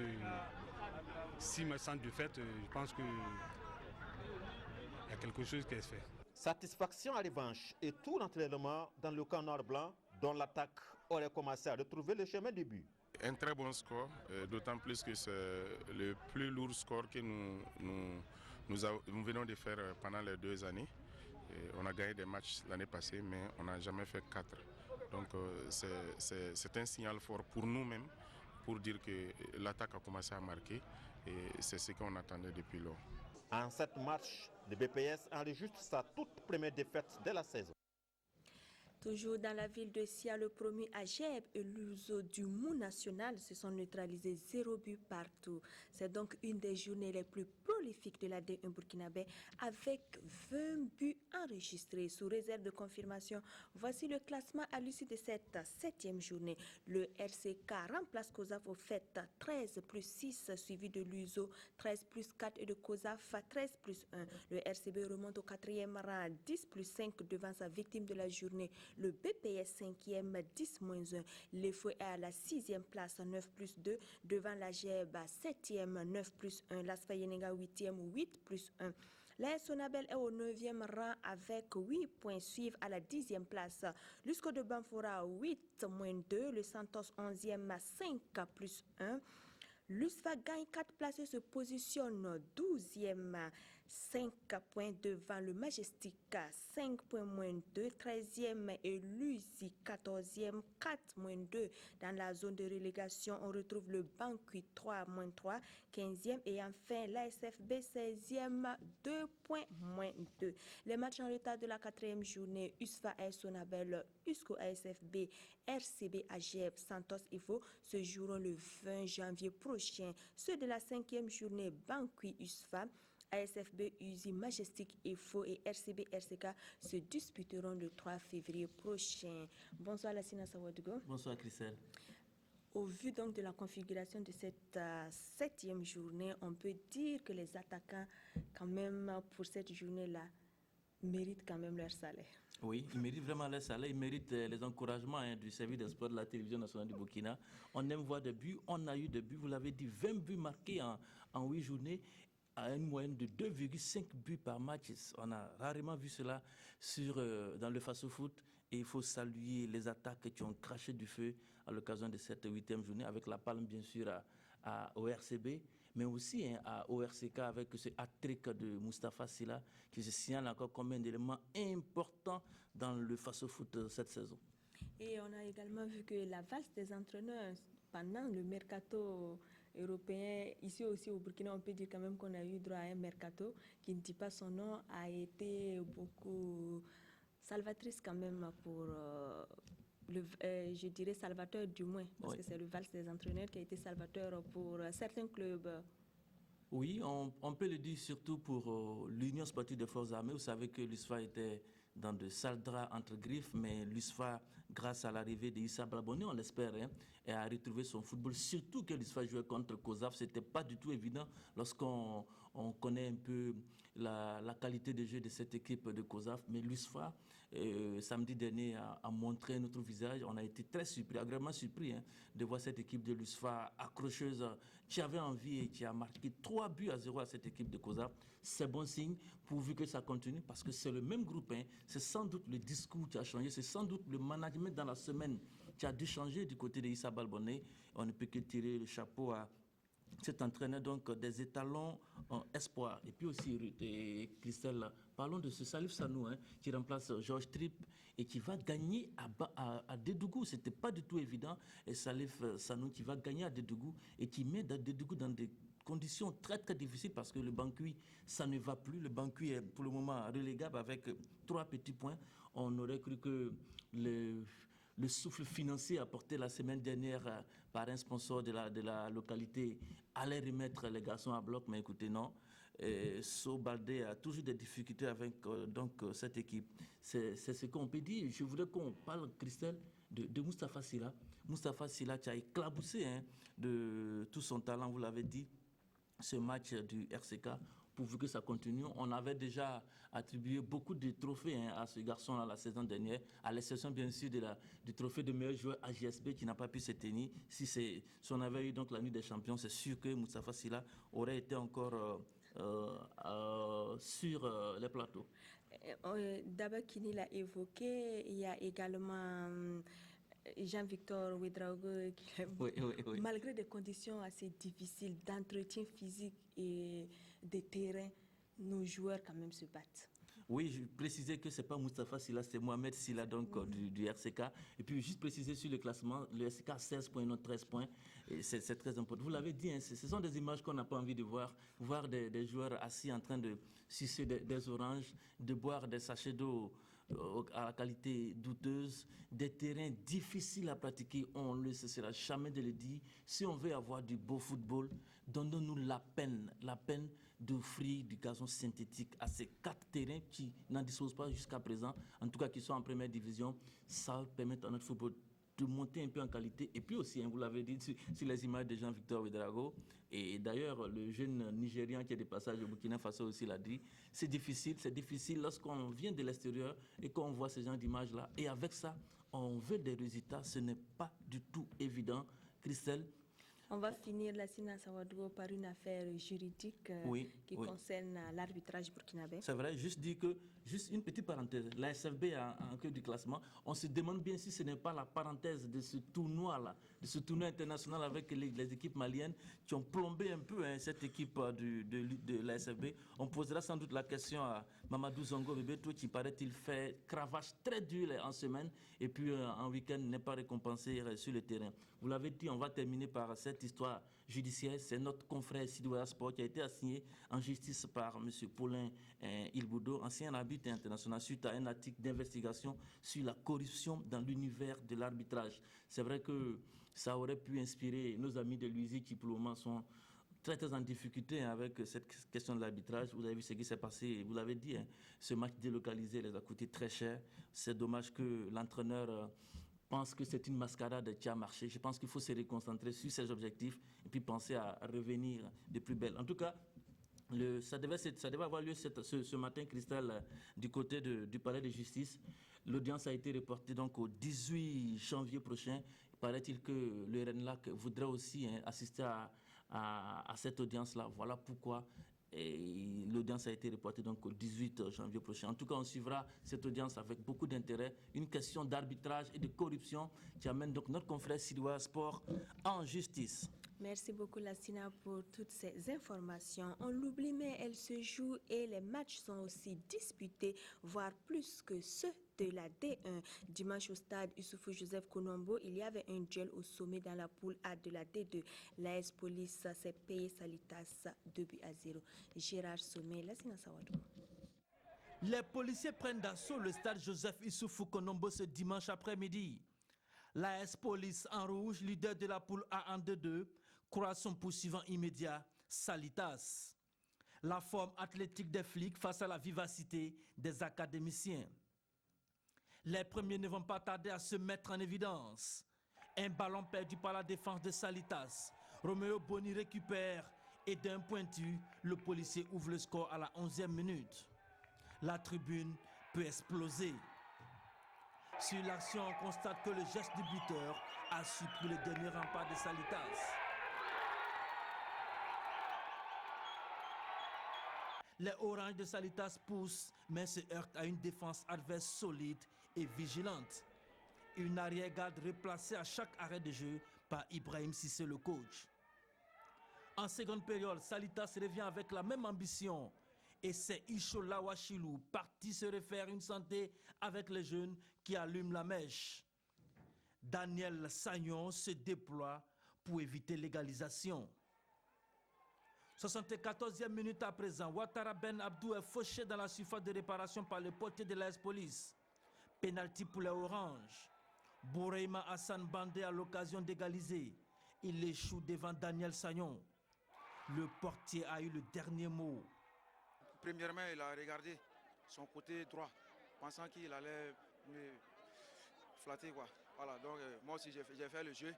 Speaker 21: si me sens défaite, je pense qu'il y a quelque chose qui est fait.
Speaker 20: Satisfaction à revanche et tout l'entraînement dans le camp nord-blanc dont l'attaque aurait commencé à retrouver le chemin du but.
Speaker 22: Un très bon score, d'autant plus que c'est le plus lourd score que nous venons de faire pendant les 2 années. Et on a gagné des matchs l'année passée, mais on n'a jamais fait 4. Donc c'est un signal fort pour nous-mêmes, pour dire que l'attaque a commencé à marquer et c'est ce qu'on attendait depuis lors.
Speaker 20: En cette match, le BPS enregistre sa toute première défaite de la saison.
Speaker 1: Toujours dans la ville de Sia, le promu Ageb et l'Uzo du Mou national se sont neutralisés 0 but partout. C'est donc une des journées les plus prolifiques de la D1 burkinabé avec 20 buts enregistrés. Sous réserve de confirmation, voici le classement à l'issue de cette 7e journée. Le RCK remplace COSAF au fait 13 plus 6 suivi de l'Uzo 13 plus 4 et de COSAF 13 plus 1. Le RCB remonte au 4e rang 10 plus 5 devant sa victime de la journée. Le BPS 5e 10-1. L'EFO est à la 6e place 9 plus 2 devant la GEB 7e 9 plus 1. L'Asfayenega 8e 8 plus 1. La Sonabel est au 9e rang avec 8 points, suivent à la 10e place. L'USCO de Banfora 8-2. Le Santos 11e 5 plus 1. L'USFA gagne 4 places et se positionne 12e, 5 points devant le Majestic, 5 points moins 2, 13e et l'USI 14e, 4 moins 2. Dans la zone de relégation, on retrouve le Banqui 3 moins 3, 15e et enfin l'ASFB 16e, 2 points moins 2. Les matchs en retard de la 4e journée, USFA AS Sonabel, USCO ASFB, RCB AGF, Santos Evo se joueront le 20 janvier prochain. Ceux de la 5e journée, Banqui USFA, ASFB USI Majestic EFO et RCB RCK se disputeront le 3 février prochain. Bonsoir Lassina Sawadougo.
Speaker 23: Bonsoir Christelle.
Speaker 1: Au vu donc de la configuration de cette 7e journée, on peut dire que les attaquants, quand même, pour cette journée-là, méritent quand même leur salaire.
Speaker 23: Oui, ils méritent vraiment leur salaire, ils méritent les encouragements du service des sports de la télévision nationale du Burkina. On aime voir des buts, on a eu des buts, vous l'avez dit, 20 buts marqués en 8 journées, à une moyenne de 2,5 buts par match. On a rarement vu cela dans le face-au-foot. Et il faut saluer les attaques qui ont craché du feu à l'occasion de cette 8e journée, avec la palme bien sûr au RCB, mais aussi au RCK avec ce hat-trick de Moustapha Silla qui se signale encore comme un élément important dans le face-au-foot cette saison.
Speaker 1: Et on a également vu que la valse des entraîneurs pendant le mercato européen, ici aussi au Burkina, on peut dire quand même qu'on a eu droit à un mercato qui ne dit pas son nom, a été beaucoup salvatrice quand même pour je dirais salvateur du moins, parce que c'est le valse des entraîneurs qui a été salvateur pour certains clubs.
Speaker 23: Oui, on peut le dire surtout pour l'Union sportive des forces armées. Vous savez que l'USFA était dans de sales draps entre griffes, mais l'USFA, grâce à l'arrivée d'Issa Balbonné, on l'espère, a retrouvé son football. Surtout que l'USFA jouait contre COSAF, ce n'était pas du tout évident lorsqu'on connaît un peu la qualité de jeu de cette équipe de COSAF. Mais l'USFA, samedi dernier, a montré notre visage. On a été très surpris, agréablement surpris de voir cette équipe de l'USFA accrocheuse, qui avait envie et qui a marqué 3-0 à cette équipe de COSAF. C'est bon signe, pourvu que ça continue, parce que c'est le même groupe. C'est sans doute le discours qui a changé, c'est sans doute le management dans la semaine qui a dû changer du côté de Issa Balbonné. On ne peut que tirer le chapeau à cet entraîneur, donc des étalons en espoir. Et puis aussi, Christelle, parlons de ce Salif Sanou qui remplace Georges Tripp et qui va gagner à Dédougou. Ce n'était pas du tout évident. Et Salif Sanou qui va gagner à Dédougou et qui met Dédougou dans des conditions très très difficiles parce que le Bankui, ça ne va plus. Le Bankui est pour le moment relégable avec 3 petits points. On aurait cru que le souffle financier apporté la semaine dernière par un sponsor de la localité allait remettre les garçons à bloc, mais écoutez, non. Baldé a toujours des difficultés avec cette équipe. C'est ce qu'on peut dire. Je voudrais qu'on parle, Christelle, de Moustapha Sylla. Moustapha Sylla qui a éclaboussé de tout son talent, vous l'avez dit, ce match du RCK. Pourvu que ça continue. On avait déjà attribué beaucoup de trophées à ce garçon-là la saison dernière, à l'exception bien sûr du trophée de meilleur joueur AJSB qui n'a pas pu se tenir. Si on avait eu donc la nuit des champions, c'est sûr que Moustapha Sylla aurait été encore sur les plateaux.
Speaker 1: D'abord, Kini l'a évoqué, il y a également Jean-Victor Ouedraogo, oui. Malgré des conditions assez difficiles d'entretien physique et de terrain, nos joueurs quand même se battent.
Speaker 23: Oui, je précisais que ce n'est pas Moustapha Sylla, c'est Mohamed Sylla donc, du RCK. Et puis juste préciser sur le classement, le RCK a 16 points, non 13 points. Et c'est très important. Vous l'avez dit, ce sont des images qu'on n'a pas envie de voir. Voir des joueurs assis en train de sucer des oranges, de boire des sachets d'eau à la qualité douteuse, des terrains difficiles à pratiquer, on ne cessera jamais de le dire. Si on veut avoir du beau football, donnons-nous la peine d'offrir du gazon synthétique à ces 4 terrains qui n'en disposent pas jusqu'à présent, en tout cas qui sont en première division. Ça permet à notre football de monter un peu en qualité. Et puis aussi, vous l'avez dit, sur les images de Jean-Victor Ouedraogo, et d'ailleurs, le jeune Nigérian qui est de passage au Burkina Faso aussi l'a dit, c'est difficile lorsqu'on vient de l'extérieur et qu'on voit ce genre d'images-là. Et avec ça, on veut des résultats. Ce n'est pas du tout évident. Christelle?
Speaker 1: On va finir la Sina Sawadou par une affaire juridique qui concerne l'arbitrage burkinabé.
Speaker 23: C'est vrai, juste une petite parenthèse. La SFB en queue du classement. On se demande bien si ce n'est pas la parenthèse de ce tournoi-là, de ce tournoi international avec les équipes maliennes qui ont plombé un peu cette équipe de la SFB. On posera sans doute la question à Mamadou Zongo Bebeto qui paraît-il fait cravache très dur en semaine et puis en week-end n'est pas récompensé sur le terrain. Vous l'avez dit, on va terminer par cette histoire judiciaire. C'est notre confrère Sidouya Sport qui a été assigné en justice par M. Paulin Ilboudo, ancien arbitre international, suite à un article d'investigation sur la corruption dans l'univers de l'arbitrage. C'est vrai que ça aurait pu inspirer nos amis de l'UISI qui pour le moment sont très en difficulté avec cette question de l'arbitrage. Vous avez vu ce qui s'est passé, vous l'avez dit, ce match délocalisé les a coûté très cher. C'est dommage que l'entraîneur pense que c'est une mascarade qui a marché. Je pense qu'il faut se reconcentrer sur ses objectifs et puis penser à revenir de plus belle. En tout cas, ça devait avoir lieu ce matin, Christelle, du côté du palais de justice. L'audience a été reportée donc au 18 janvier prochain. Il paraît-il que le RENLAC voudrait aussi assister à cette audience-là. Voilà pourquoi l'audience a été reportée donc au 18 janvier prochain. En tout cas, on suivra cette audience avec beaucoup d'intérêt. Une question d'arbitrage et de corruption qui amène donc notre confrère Sidouya Sport en justice.
Speaker 1: Merci beaucoup Lassina pour toutes ces informations. On l'oublie mais elles se jouent et les matchs sont aussi disputés, voire plus que ceux de la D1. Dimanche au stade Issoufou Joseph Konombo, il y avait un duel au sommet dans la poule A de la D2. L'AS Police s'est payé Salitas 2-0. Gérard Sommet, Lassina Sawadou.
Speaker 3: Les policiers prennent d'assaut le stade Joseph Issoufou Konombo ce dimanche après-midi. L'AS Police en rouge, leader de la poule A en 2-2, croise son poursuivant immédiat, Salitas. La forme athlétique des flics face à la vivacité des académiciens. Les premiers ne vont pas tarder à se mettre en évidence. Un ballon perdu par la défense de Salitas. Roméo Boni récupère et d'un pointu, le policier ouvre le score à la 11e minute. La tribune peut exploser. Sur l'action, on constate que le geste du buteur a su pour le dernier rempart de Salitas. Les Oranges de Salitas poussent, mais se heurtent à une défense adverse solide et vigilante. Une arrière-garde replacée à chaque arrêt de jeu par Ibrahim Sissé, le coach. En seconde période, Salitas revient avec la même ambition. Et c'est Ishola Wachilou, parti se refaire une santé avec les jeunes, qui allument la mèche. Daniel Sagnon se déploie pour éviter l'égalisation. 74e minute à présent, Ouattara Ben Abdou est fauché dans la surface de réparation par le portier de l'AS Police. Penalty pour les Oranges. Boureima Hassan Bandé a l'occasion d'égaliser. Il échoue devant Daniel Sagnon. Le portier a eu le dernier mot.
Speaker 4: Premièrement, il a regardé son côté droit, pensant qu'il allait me flatter, quoi. Voilà, donc moi aussi j'ai fait le jeu.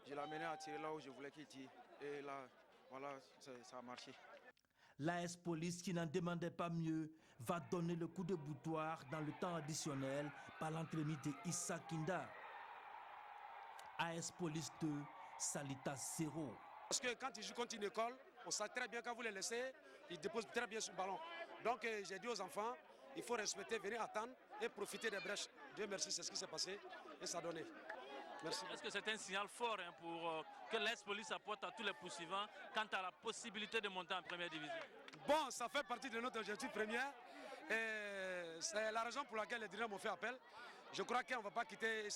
Speaker 4: Je l'ai amené à tirer là où je voulais qu'il tire. Et là, voilà, ça a marché.
Speaker 3: L'AS Police, qui n'en demandait pas mieux, va donner le coup de boutoir dans le temps additionnel par l'entremise de Issa Kinda. AS Police 2, Salitas 0.
Speaker 18: Parce que quand ils jouent contre une école, on sait très bien quand vous les laissez, ils déposent très bien sur le ballon. Donc j'ai dit aux enfants, il faut respecter, venir attendre et profiter des brèches. Dieu merci, c'est ce qui s'est passé et ça a donné. Merci.
Speaker 23: Est-ce que c'est un signal fort pour que l'AS Police apporte à tous les poursuivants quant à la possibilité de monter en première division?
Speaker 18: Bon, ça fait partie de notre objectif premier. Et c'est la raison pour laquelle les dirigeants m'ont fait appel. Je crois qu'on ne va pas quitter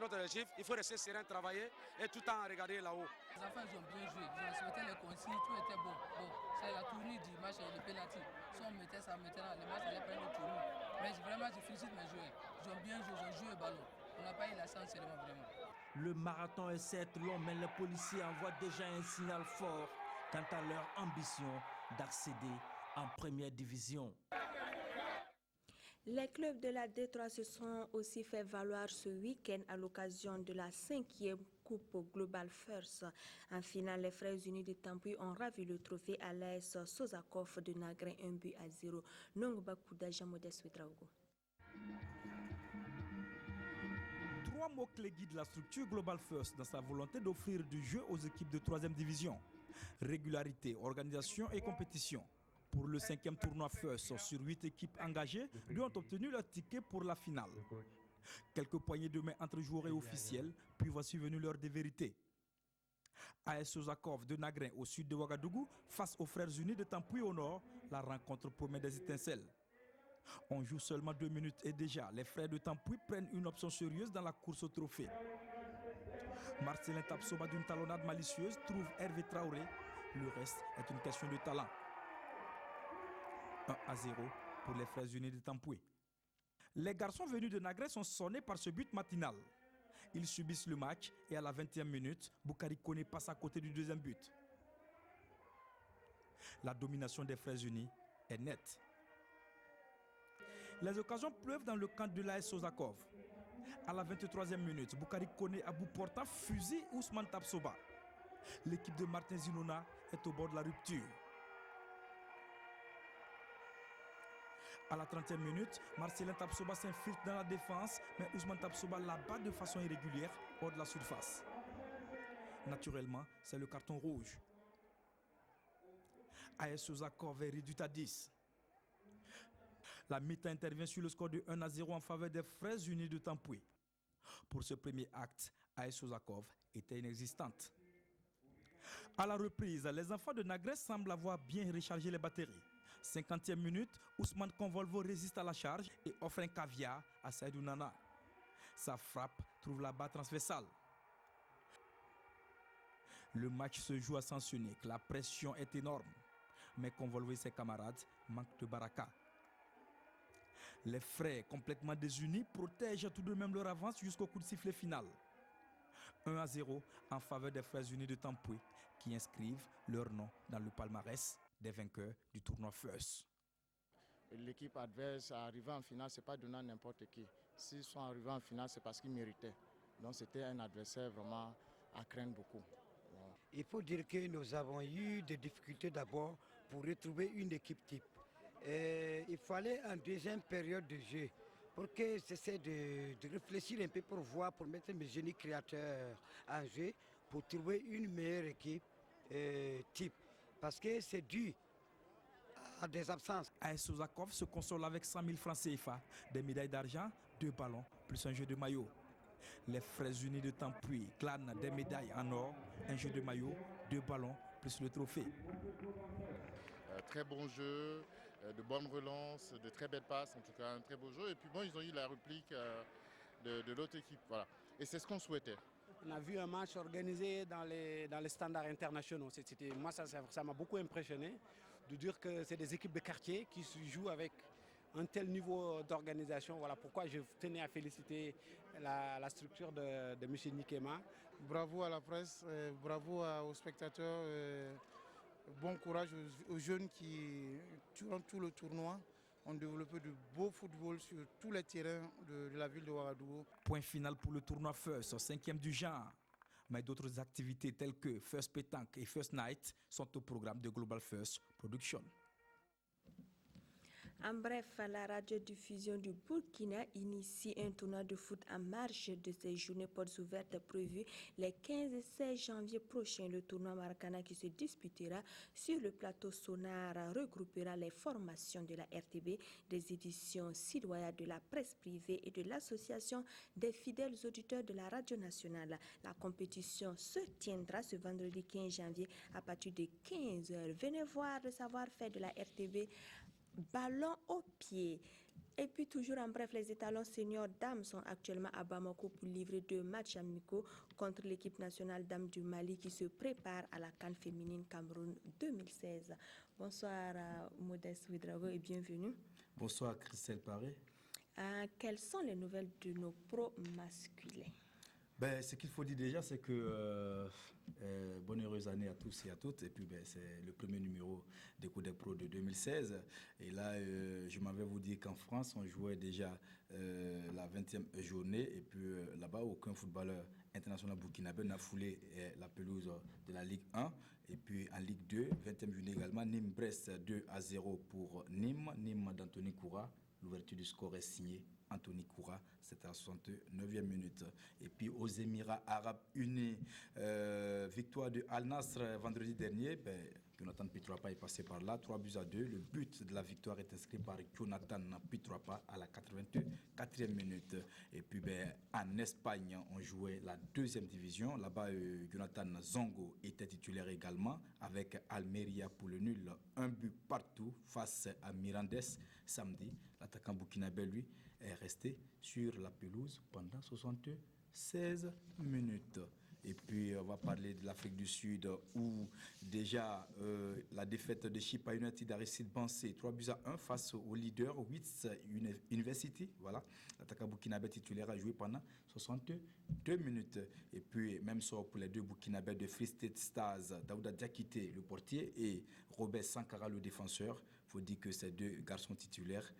Speaker 18: notre objectif. Il faut rester serein, travailler et tout le temps regarder là-haut.
Speaker 5: Les enfants ils ont bien joué, ils ont respecté les consignes, tout était bon. Bon, c'est la tournure du match et le pénalty. Si on mettait ça maintenant, le match allait prendre le tournure. Mais vraiment, je félicite mes joueurs. Ils ont bien joué, ils ont joué au ballon. On n'a pas eu la chance seulement vraiment.
Speaker 3: Le marathon est certes long, mais les policiers envoient déjà un signal fort quant à leur ambition d'accéder en première division.
Speaker 1: Les clubs de la D3 se sont aussi fait valoir ce week-end à l'occasion de la 5e Coupe Global First. En finale, les Frères Unis de Tampuy ont ravi le trophée à l'AS Sozakov de Nagrin 1-0. Nongba Koudaja Modeste Ouedraogo.
Speaker 6: Trois mots-clés guident la structure Global First dans sa volonté d'offrir du jeu aux équipes de 3e division. Régularité, organisation et compétition. Pour le 5e tournoi First, sur 8 équipes engagées, 2 ont obtenu leur ticket pour la finale. Quelques poignées de main entre joueurs et officiels, puis voici venu l'heure des vérités. AS Sozakov de Nagrin au sud de Ouagadougou, face aux Frères Unis de Tampuy au nord, la rencontre promet des étincelles. On joue seulement 2 minutes et déjà, les Frères de Tampuy prennent une option sérieuse dans la course au trophée. Marcelin Tapsoba d'une talonnade malicieuse trouve Hervé Traoré. Le reste est une question de talent. 1-0 pour les Frères Unis de Tampuy. Les garçons venus de Nagrin sont sonnés par ce but matinal. Ils subissent le match et à la 20e minute, Boukari Koné passe à côté du deuxième but. La domination des Frères Unis est nette. Les occasions pleuvent dans le camp de l'AS Sozakov. À la 23e minute, Boukari Koné à bout portant fusille Ousmane Tapsoba. L'équipe de Martin Zinona est au bord de la rupture. À la 30e minute, Marcelin Tapsoba s'infiltre dans la défense, mais Ousmane Tapsoba l'abat de façon irrégulière hors de la surface. Naturellement, c'est le carton rouge. AS Sozakov est réduit à 10. La mi-temps intervient sur le score de 1-0 en faveur des Frères Unis de Tampuy. Pour ce premier acte, AS Sozakov était inexistante. À la reprise, les enfants de Nagrin semblent avoir bien rechargé les batteries. 50e minute, Ousmane Convolvo résiste à la charge et offre un caviar à Saïdou Nana. Sa frappe trouve la barre transversale. Le match se joue à sens unique. La pression est énorme. Mais Convolvo et ses camarades manquent de baraka. Les frères, complètement désunis, protègent tout de même leur avance jusqu'au coup de sifflet final. 1-0 en faveur des Frères Unis de Tampuy qui inscrivent leur nom dans le palmarès des vainqueurs du tournoi First.
Speaker 24: L'équipe adverse arrivée en finale, ce n'est pas donné à n'importe qui.
Speaker 2: s'ils sont arrivés en finale, c'est parce qu'ils méritaient. Donc c'était un adversaire vraiment à craindre beaucoup.
Speaker 8: Il faut dire que nous avons eu des difficultés d'abord pour retrouver une équipe type. Il fallait en deuxième période de jeu pour que j'essaie de réfléchir un peu pour voir, pour mettre mes génies créateurs en jeu, pour trouver une meilleure équipe type. Parce que c'est dû à des absences.
Speaker 6: AS Sozakov se console avec 100 000 francs CFA, des médailles d'argent, 2 ballons, plus un jeu de maillot. Les Frères Unis de Tampuy glanent des médailles en or, un jeu de maillot, 2 ballons, plus le trophée.
Speaker 9: Très bon jeu, de bonnes relances, de très belles passes, en tout cas un très beau jeu. Et puis bon, ils ont eu la réplique de l'autre équipe. Voilà. Et c'est ce qu'on souhaitait.
Speaker 24: On a vu un match organisé dans les standards internationaux. Moi, ça m'a beaucoup impressionné de dire que c'est des équipes de quartier qui se jouent avec un tel niveau d'organisation. Voilà pourquoi je tenais à féliciter la structure de M. Nikema.
Speaker 25: Bravo à la presse, bravo aux spectateurs, bon courage aux jeunes qui, durant tout le tournoi, ont développé du beau football sur tous les terrains de la ville de Ouagadougou.
Speaker 6: Point final pour le tournoi First, 5e du genre. Mais d'autres activités telles que First Pétanque et First Night sont au programme de Global First Production.
Speaker 1: En bref, la radiodiffusion du Burkina initie un tournoi de foot en marge de ces journées portes ouvertes prévues les 15 et 16 janvier prochains. Le tournoi Maracana qui se disputera sur le plateau Sonar regroupera les formations de la RTB, des éditions citoyennes de la presse privée et de l'association des fidèles auditeurs de la radio nationale. La compétition se tiendra ce vendredi 15 janvier à partir de 15h. Venez voir le savoir-faire de la RTB. Ballon au pied. Et puis toujours en bref, les étalons seniors dames sont actuellement à Bamako pour livrer 2 matchs amicaux contre l'équipe nationale dames du Mali qui se prépare à la CAN féminine Cameroun 2016. Bonsoir Modeste Ouedraogo et bienvenue.
Speaker 23: Bonsoir Christelle Paré.
Speaker 1: Quelles sont les nouvelles de nos pros masculins?
Speaker 23: Ce qu'il faut dire déjà, c'est que bonne heureuse année à tous et à toutes. Et puis c'est le premier numéro des Coups des Pros de 2016. Et là, je m'avais vous dire qu'en France, on jouait déjà la 20e journée. Et puis là-bas, aucun footballeur international burkinabé n'a foulé la pelouse de la Ligue 1. Et puis en Ligue 2, 20e journée également, Nîmes-Brest 2-0 pour Nîmes. Nîmes d'Anthony Koura. L'ouverture du score est signée Anthony Koura, c'est à la 69e minute. Et puis aux Émirats Arabes Unis, victoire de Al Nassr vendredi dernier. Jonathan Pitroapa est passé par là, 3-2. Le but de la victoire est inscrit par Jonathan Pitroapa à la 84e minute. Et puis en Espagne, on jouait la 2e division. Là-bas, Jonathan Zongo était titulaire également avec Almeria pour le nul. 1 but partout face à Mirandes samedi. L'attaquant burkinabé, lui, est resté sur la pelouse pendant 76 minutes. Et puis, on va parler de l'Afrique du Sud où déjà la défaite de Chipa United Aristide Bansé, 3-1 face au leader Wits University. Voilà, l'attaquant burkinabé titulaire a joué pendant 62 minutes. Et puis, même sort pour les 2 burkinabés de Free State Stars, Daouda Diakité, le portier, et Robert Sankara, le défenseur. Il faut dire que ces 2 garçons titulaires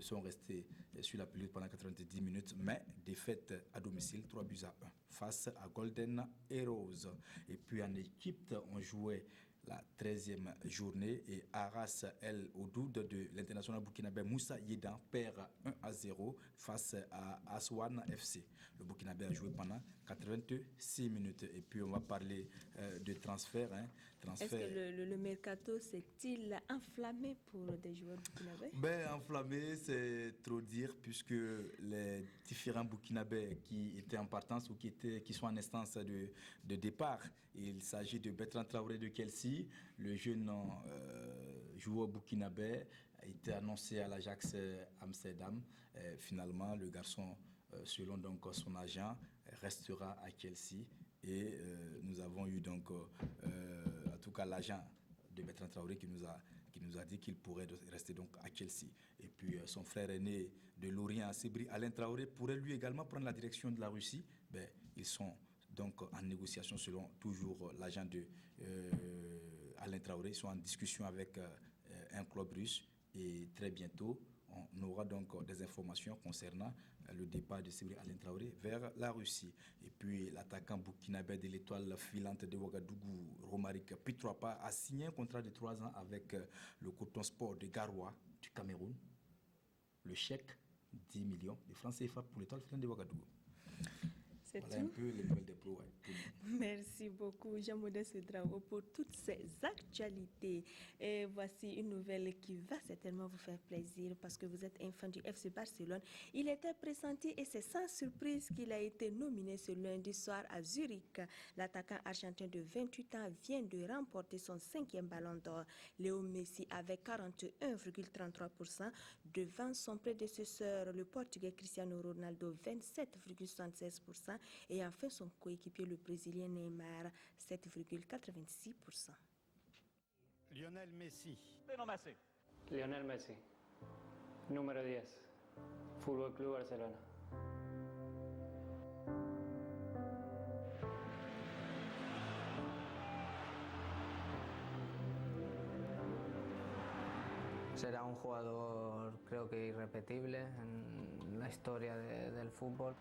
Speaker 23: sont restés sur la pelouse pendant 90 minutes, mais défaite à domicile 3-1 face à Golden Heroes. Et puis en Égypte, on jouait la 13e journée et Aras El Oudoud de l'international burkinabé Moussa Yedan perd 1-0 face à Aswan FC. Le burkinabé a joué pendant 86 minutes. Et puis on va parler de transfert.
Speaker 1: Est-ce que le mercato s'est-il enflammé pour des joueurs burkinabés?
Speaker 23: Enflammé, c'est trop dire, puisque les différents burkinabés qui étaient en partance ou qui sont en instance de départ, il s'agit de Bertrand Traoré de Kelsey, le jeune joueur burkinabé a été annoncé à l'Ajax Amsterdam. Finalement, le garçon, selon donc son agent, restera à Chelsea. Et nous avons eu donc, en tout cas, l'agent de Bertrand Traoré qui nous a dit qu'il pourrait rester donc à Chelsea. Et puis son frère aîné de Lorient, Sébri Alain Traoré, pourrait lui également prendre la direction de la Russie. Ils sont donc en négociation selon toujours l'agent de Alain Traoré. Ils sont en discussion avec un club russe et très bientôt on aura donc des informations concernant
Speaker 6: le départ de Sévry Alain Traoré vers la Russie. Et puis l'attaquant burkinabé de l'étoile filante de Ouagadougou, Romaric Pitroapa, a signé un contrat de 3 ans avec le Coton Sport de Garoua du Cameroun. Le chèque, 10 millions de francs CFA pour l'étoile filante de Ouagadougou.
Speaker 1: C'est
Speaker 6: voilà
Speaker 1: tout.
Speaker 6: Un peu les nouvelles des pros. Ouais.
Speaker 1: Merci beaucoup Jean-Modeste Ouedraogo pour toutes ces actualités. Et voici une nouvelle qui va certainement vous faire plaisir parce que vous êtes un fan du FC Barcelone. Il était pressenti et c'est sans surprise qu'il a été nominé ce lundi soir à Zurich. L'attaquant argentin de 28 ans vient de remporter son 5e ballon d'or. Léo Messi avec 41,33% devant son prédécesseur, le Portugais Cristiano Ronaldo, 27,76%. Et enfin son coéquipier le Brésilien Neymar, 7,86%.
Speaker 7: Lionel Messi.
Speaker 10: Lionel Messi, número 10, Fútbol Club Barcelona. Será un jugador, creo que irrepetible en la historia del fútbol.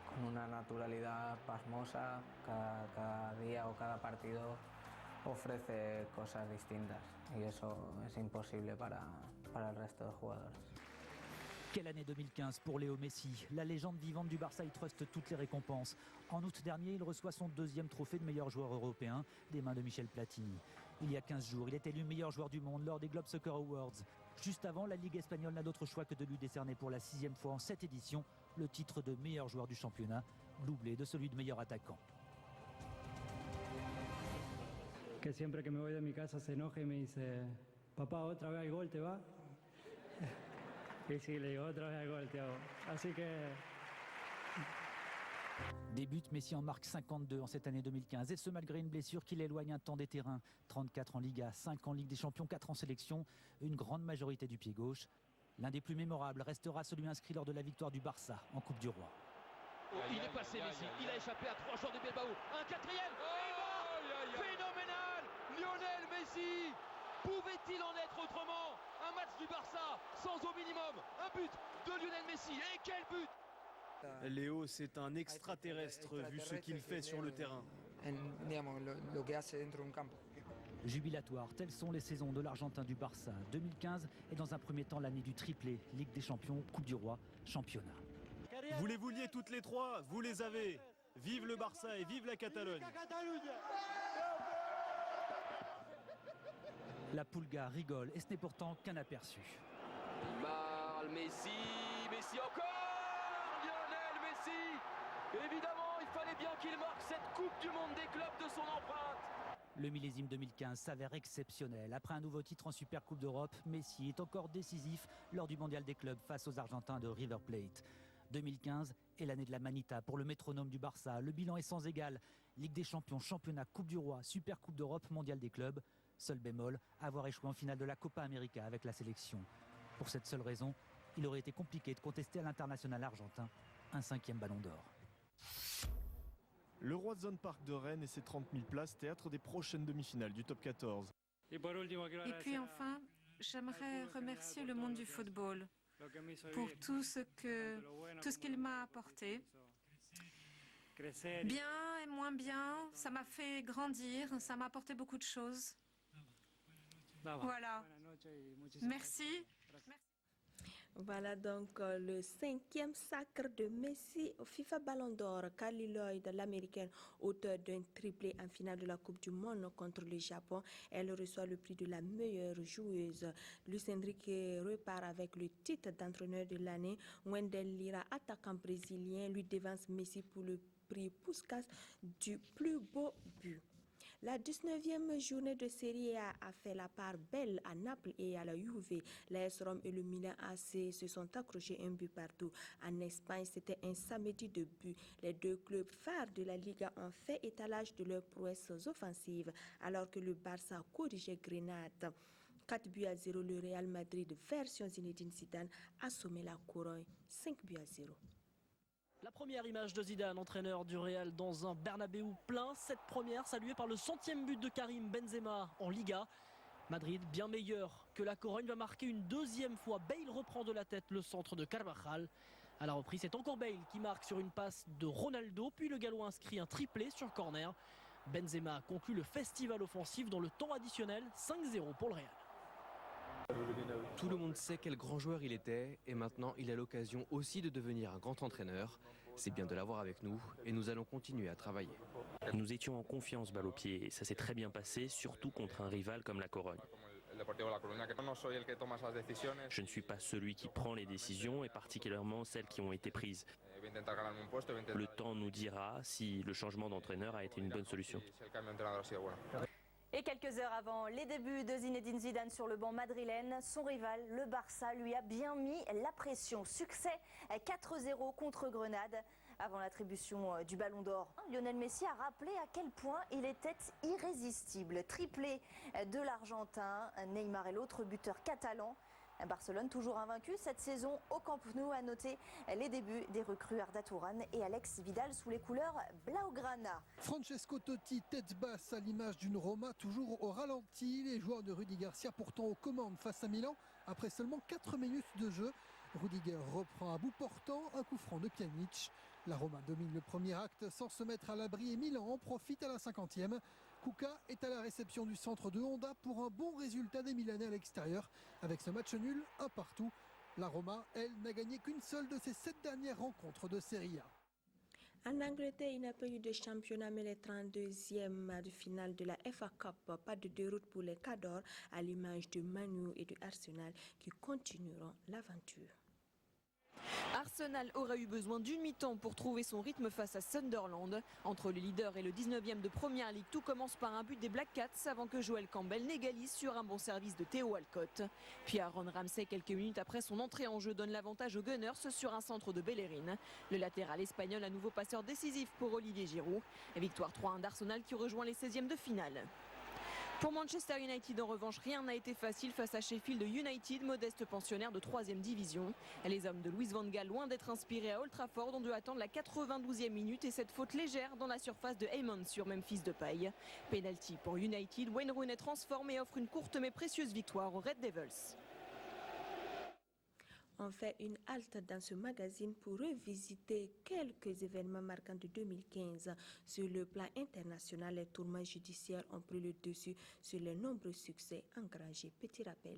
Speaker 10: Con una naturalidad pasmosa, cada día o cada partido ofrece cosas distintas y eso es imposible para el resto de jugadores.
Speaker 11: Quelle année 2015 pour Léo Messi. La légende vivante du Barça y truste toutes les récompenses. En août dernier, il reçoit son 2e trophée de meilleur joueur européen des mains de Michel Platini. Il y a 15 jours, il est élu meilleur joueur du monde lors des Globe Soccer Awards. Juste avant, la Ligue espagnole n'a d'autre choix que de lui décerner pour la 6e fois en cette édition le titre de meilleur joueur du championnat, doublé de celui de meilleur attaquant.
Speaker 10: Que siempre que me voy de mi casa se enoja y me dice, papá, otra vez al gol te va. Y sí, le digo, otra vez al gol, Thiago. Así que...
Speaker 11: Débute, Messi en marque 52 en cette année 2015, et ce malgré une blessure qui l'éloigne un temps des terrains. 34 en Liga, 5 en Ligue des Champions, 4 en sélection, une grande majorité du pied gauche. L'un des plus mémorables restera celui inscrit lors de la victoire du Barça en Coupe du Roi.
Speaker 12: Il est passé Messi, il a échappé à 3 joueurs de Bilbao, un 4e, phénoménal, Lionel Messi. Pouvait-il en être autrement? Un match du Barça sans au minimum un but de Lionel Messi, et quel but!
Speaker 13: Léo, c'est un extraterrestre vu ce qu'il fait sur le terrain.
Speaker 11: Jubilatoire, telles sont les saisons de l'Argentin du Barça. 2015 est dans un premier temps l'année du triplé, Ligue des Champions, Coupe du Roi, Championnat.
Speaker 13: Vous les vouliez toutes les trois, vous les avez. Vive le Barça et vive la Catalogne.
Speaker 11: La Pulga rigole et ce n'est pourtant qu'un aperçu.
Speaker 12: Neymar, Messi, Messi encore, Lionel Messi. Évidemment, il fallait bien qu'il marque cette Coupe du Monde des clubs de son empreinte.
Speaker 11: Le millésime 2015 s'avère exceptionnel. Après un nouveau titre en Super Coupe d'Europe, Messi est encore décisif lors du mondial des clubs face aux Argentins de River Plate. 2015 est l'année de la Manita pour le métronome du Barça. Le bilan est sans égal. Ligue des Champions, Championnat, Coupe du Roi, Super Coupe d'Europe, mondial des clubs. Seul bémol, avoir échoué en finale de la Copa América avec la sélection. Pour cette seule raison, il aurait été compliqué de contester à l'international argentin un 5e ballon d'or.
Speaker 13: Le Roazhon Park de Rennes et ses 30 000 places, théâtre des prochaines demi-finales du top 14.
Speaker 26: Et puis enfin, j'aimerais remercier le monde du football pour tout ce qu'il m'a apporté. Bien et moins bien, ça m'a fait grandir, ça m'a apporté beaucoup de choses. Voilà. Merci.
Speaker 1: Voilà donc le 5e sacre de Messi au FIFA Ballon d'Or. Carly Lloyd, l'américaine, auteure d'un triplé en finale de la Coupe du Monde contre le Japon, elle reçoit le prix de la meilleure joueuse. Luis Enrique repart avec le titre d'entraîneur de l'année. Wendell Lira, attaquant brésilien, lui devance Messi pour le prix Puskas du plus beau but. La 19e journée de Serie A a fait la part belle à Naples et à la Juve. L'AS Rome et le Milan AC se sont accrochés un but partout. En Espagne, c'était un samedi de but. Les deux clubs phares de la Liga ont fait étalage de leurs prouesses offensives, alors que le Barça corrigeait Grenade. 4-0, le Real Madrid, version Zinedine Zidane, a sommé la couronne. 5-0.
Speaker 27: La première image de Zidane, entraîneur du Real dans un Bernabéu plein. Cette première saluée par le 100e but de Karim Benzema en Liga. Madrid bien meilleur que la Corogne va marquer une 2e fois. Bale reprend de la tête le centre de Carvajal. À la reprise, c'est encore Bale qui marque sur une passe de Ronaldo, puis le Gallois inscrit un triplé sur corner. Benzema conclut le festival offensif dans le temps additionnel, 5-0 pour le Real.
Speaker 14: Tout le monde sait quel grand joueur il était et maintenant il a l'occasion aussi de devenir un grand entraîneur. C'est bien de l'avoir avec nous et nous allons continuer à travailler.
Speaker 15: Nous étions en confiance balle au pied et ça s'est très bien passé, surtout contre un rival comme la Corogne. Je ne suis pas celui qui prend les décisions et particulièrement celles qui ont été prises. Le temps nous dira si le changement d'entraîneur a été une bonne solution.
Speaker 16: Et quelques heures avant les débuts de Zinedine Zidane sur le banc madrilène, son rival, le Barça, lui a bien mis la pression. Succès 4-0 contre Grenade. Avant l'attribution du Ballon d'Or, Lionel Messi a rappelé à quel point il était irrésistible. Triplé de l'Argentin, Neymar est l'autre buteur catalan. Barcelone toujours invaincu cette saison au Camp Nou, a noté les débuts des recrues Arda Tourane et Alex Vidal sous les couleurs blaugrana.
Speaker 17: Francesco Totti, tête basse à l'image d'une Roma toujours au ralenti. Les joueurs de Rudy Garcia pourtant aux commandes face à Milan après seulement 4 minutes de jeu. Rudiger reprend à bout portant un coup franc de Pjanic. La Roma domine le premier acte sans se mettre à l'abri et Milan en profite à la 50e. Kuka est à la réception du centre de Honda pour un bon résultat des Milanais à l'extérieur. Avec ce match nul, 1-1. La Roma, elle, n'a gagné qu'une seule de ses 7 dernières rencontres de Serie A.
Speaker 1: En Angleterre, il n'y a pas eu de championnat, mais les 32e de finale de la FA Cup, pas de déroute pour les Cadors, à l'image de Manu et de Arsenal qui continueront l'aventure.
Speaker 19: Arsenal aurait eu besoin d'une mi-temps pour trouver son rythme face à Sunderland. Entre le leader et le 19e de Première Ligue, tout commence par un but des Black Cats avant que Joel Campbell n'égalise sur un bon service de Theo Walcott. Puis Aaron Ramsey, quelques minutes après son entrée en jeu, donne l'avantage aux Gunners sur un centre de Bellerin. Le latéral espagnol, à nouveau passeur décisif pour Olivier Giroud. Victoire 3-1 d'Arsenal qui rejoint les 16e de finale. Pour Manchester United, en revanche, rien n'a été facile face à Sheffield United, modeste pensionnaire de 3e division. Les hommes de Louis van Gaal, loin d'être inspirés à Old Trafford, ont dû attendre la 92e minute et cette faute légère dans la surface de Heyman sur Memphis Depay. Penalty pour United, Wayne Rooney transforme et offre une courte mais précieuse victoire aux Red Devils.
Speaker 1: On fait une halte dans ce magazine pour revisiter quelques événements marquants de 2015. Sur le plan international, les tourments judiciaires ont pris le dessus sur les nombreux succès engrangés. Petit rappel.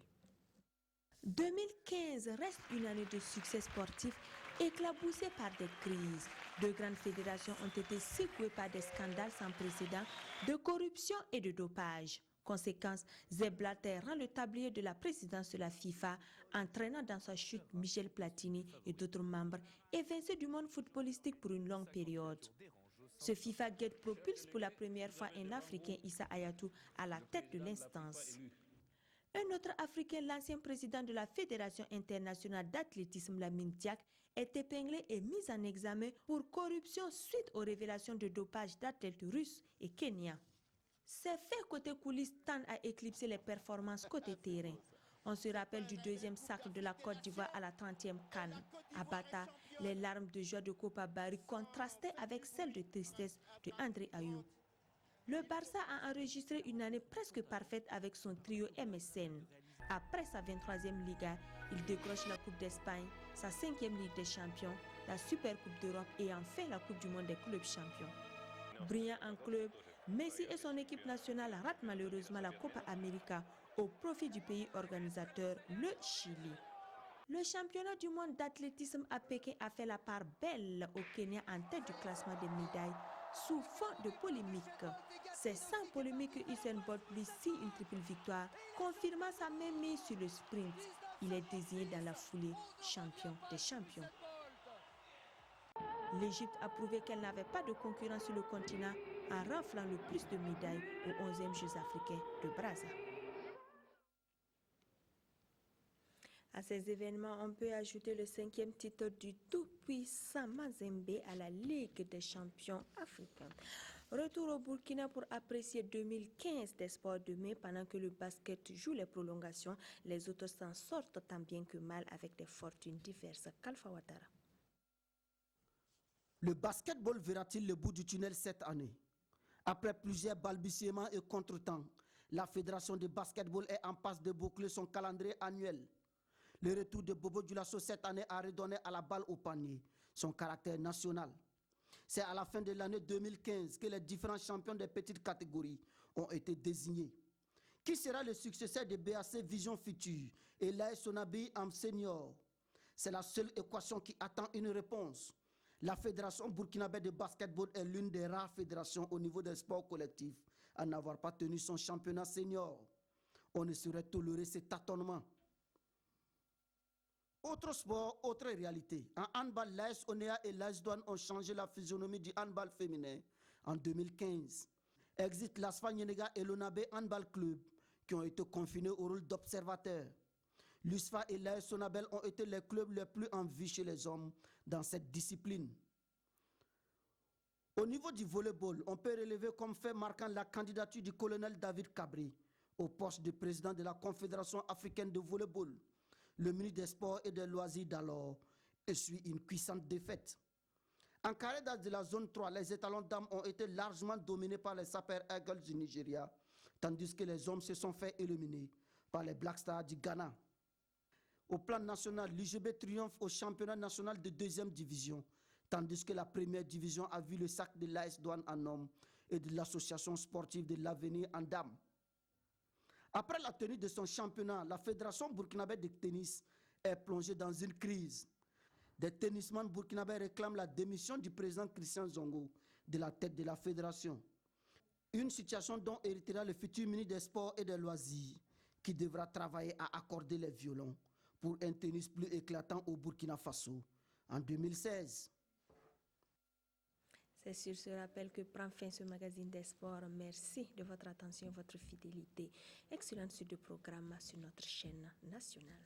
Speaker 1: 2015 reste une année de succès sportif éclaboussée par des crises. De grandes fédérations ont été secouées par des scandales sans précédent de corruption et de dopage. Conséquence, Sepp Blatter rend le tablier de la présidence de la FIFA, entraînant dans sa chute Michel Platini et d'autres membres, évincés du monde footballistique pour une longue période. Ce FIFA Gate propulse pour la première fois un Africain, Issa Hayatou, à la tête de l'instance. Un autre Africain, l'ancien président de la Fédération internationale d'athlétisme, Lamine Diack, est épinglé et mis en examen pour corruption suite aux révélations de dopage d'athlètes russes et kenyans. Ces faits côté coulisses tendent à éclipser les performances côté terrain. On se rappelle du deuxième sacre de la Côte d'Ivoire à la 30e CAN. À Bata, les larmes de joie de Kopa Barry contrastaient avec celles de tristesse de André Ayou. Le Barça a enregistré une année presque parfaite avec son trio MSN. Après sa 23e Liga, il décroche la Coupe d'Espagne, sa 5e Ligue des Champions, la Super Coupe d'Europe et enfin la Coupe du Monde des clubs champions. Brillant en club, Messi et son équipe nationale ratent malheureusement la Copa América au profit du pays organisateur, le Chili. Le championnat du monde d'athlétisme à Pékin a fait la part belle au Kenya en tête du classement des médailles sous fond de polémique. C'est sans polémique que Usain Bolt lui signe une triple victoire, confirmant sa mainmise sur le sprint. Il est désigné dans la foulée champion des champions. L'Égypte a prouvé qu'elle n'avait pas de concurrent sur le continent en raflant le plus de médailles aux 11e Jeux africains de Brazza. À ces événements, on peut ajouter le 5e titre du tout-puissant Mazembe à la Ligue des champions africains. Retour au Burkina pour apprécier 2015 des sports de mai. Pendant que le basket joue les prolongations, les autres s'en sortent tant bien que mal avec des fortunes diverses. Kalfa Ouattara.
Speaker 21: Le basketball verra-t-il le bout du tunnel cette année? Après plusieurs balbutiements et contretemps, la Fédération de basketball est en passe de boucler son calendrier annuel. Le retour de Bobo Dioulasso cette année a redonné à la balle au panier son caractère national. C'est à la fin de l'année 2015 que les différents champions des petites catégories ont été désignés. Qui sera le successeur de BAC Vision Future et l'AS Sonabi en senior? C'est la seule équation qui attend une réponse. La Fédération burkinabé de basketball est l'une des rares fédérations au niveau des sports collectifs à n'avoir pas tenu son championnat senior. On ne saurait tolérer ces tâtonnements. Autre sport, autre réalité. En handball, l'AS Onea et l'AS Douane ont changé la physionomie du handball féminin en 2015. Exit l'Asfa Nyenega et l'Onabé Handball Club qui ont été confinés au rôle d'observateurs. L'USFA et l'AS Sonabel ont été les clubs les plus en vue chez les hommes dans cette discipline. Au niveau du volleyball, on peut relever comme fait marquant la candidature du colonel David Cabri au poste de président de la Confédération africaine de volleyball. Le ministre des Sports et des Loisirs d'alors essuie une puissante défaite. En carré d'as de la zone 3, les étalons dames ont été largement dominés par les Super Eagles du Nigeria, tandis que les hommes se sont fait éliminer par les Black Stars du Ghana. Au plan national, l'UGB triomphe au championnat national de 2e division, tandis que la première division a vu le sac de l'AS Douane en hommes et de l'association sportive de l'Avenir en dames. Après la tenue de son championnat, la Fédération burkinabé de tennis est plongée dans une crise. Des tennisman burkinabés réclament la démission du président Christian Zongo de la tête de la fédération. Une situation dont héritera le futur ministre des Sports et des Loisirs, qui devra travailler à accorder les violons pour un tennis plus éclatant au Burkina Faso en 2016.
Speaker 1: C'est sur ce rappel que prend fin ce magazine des sports. Merci de votre attention et votre fidélité. Excellente suite de programme sur notre chaîne nationale.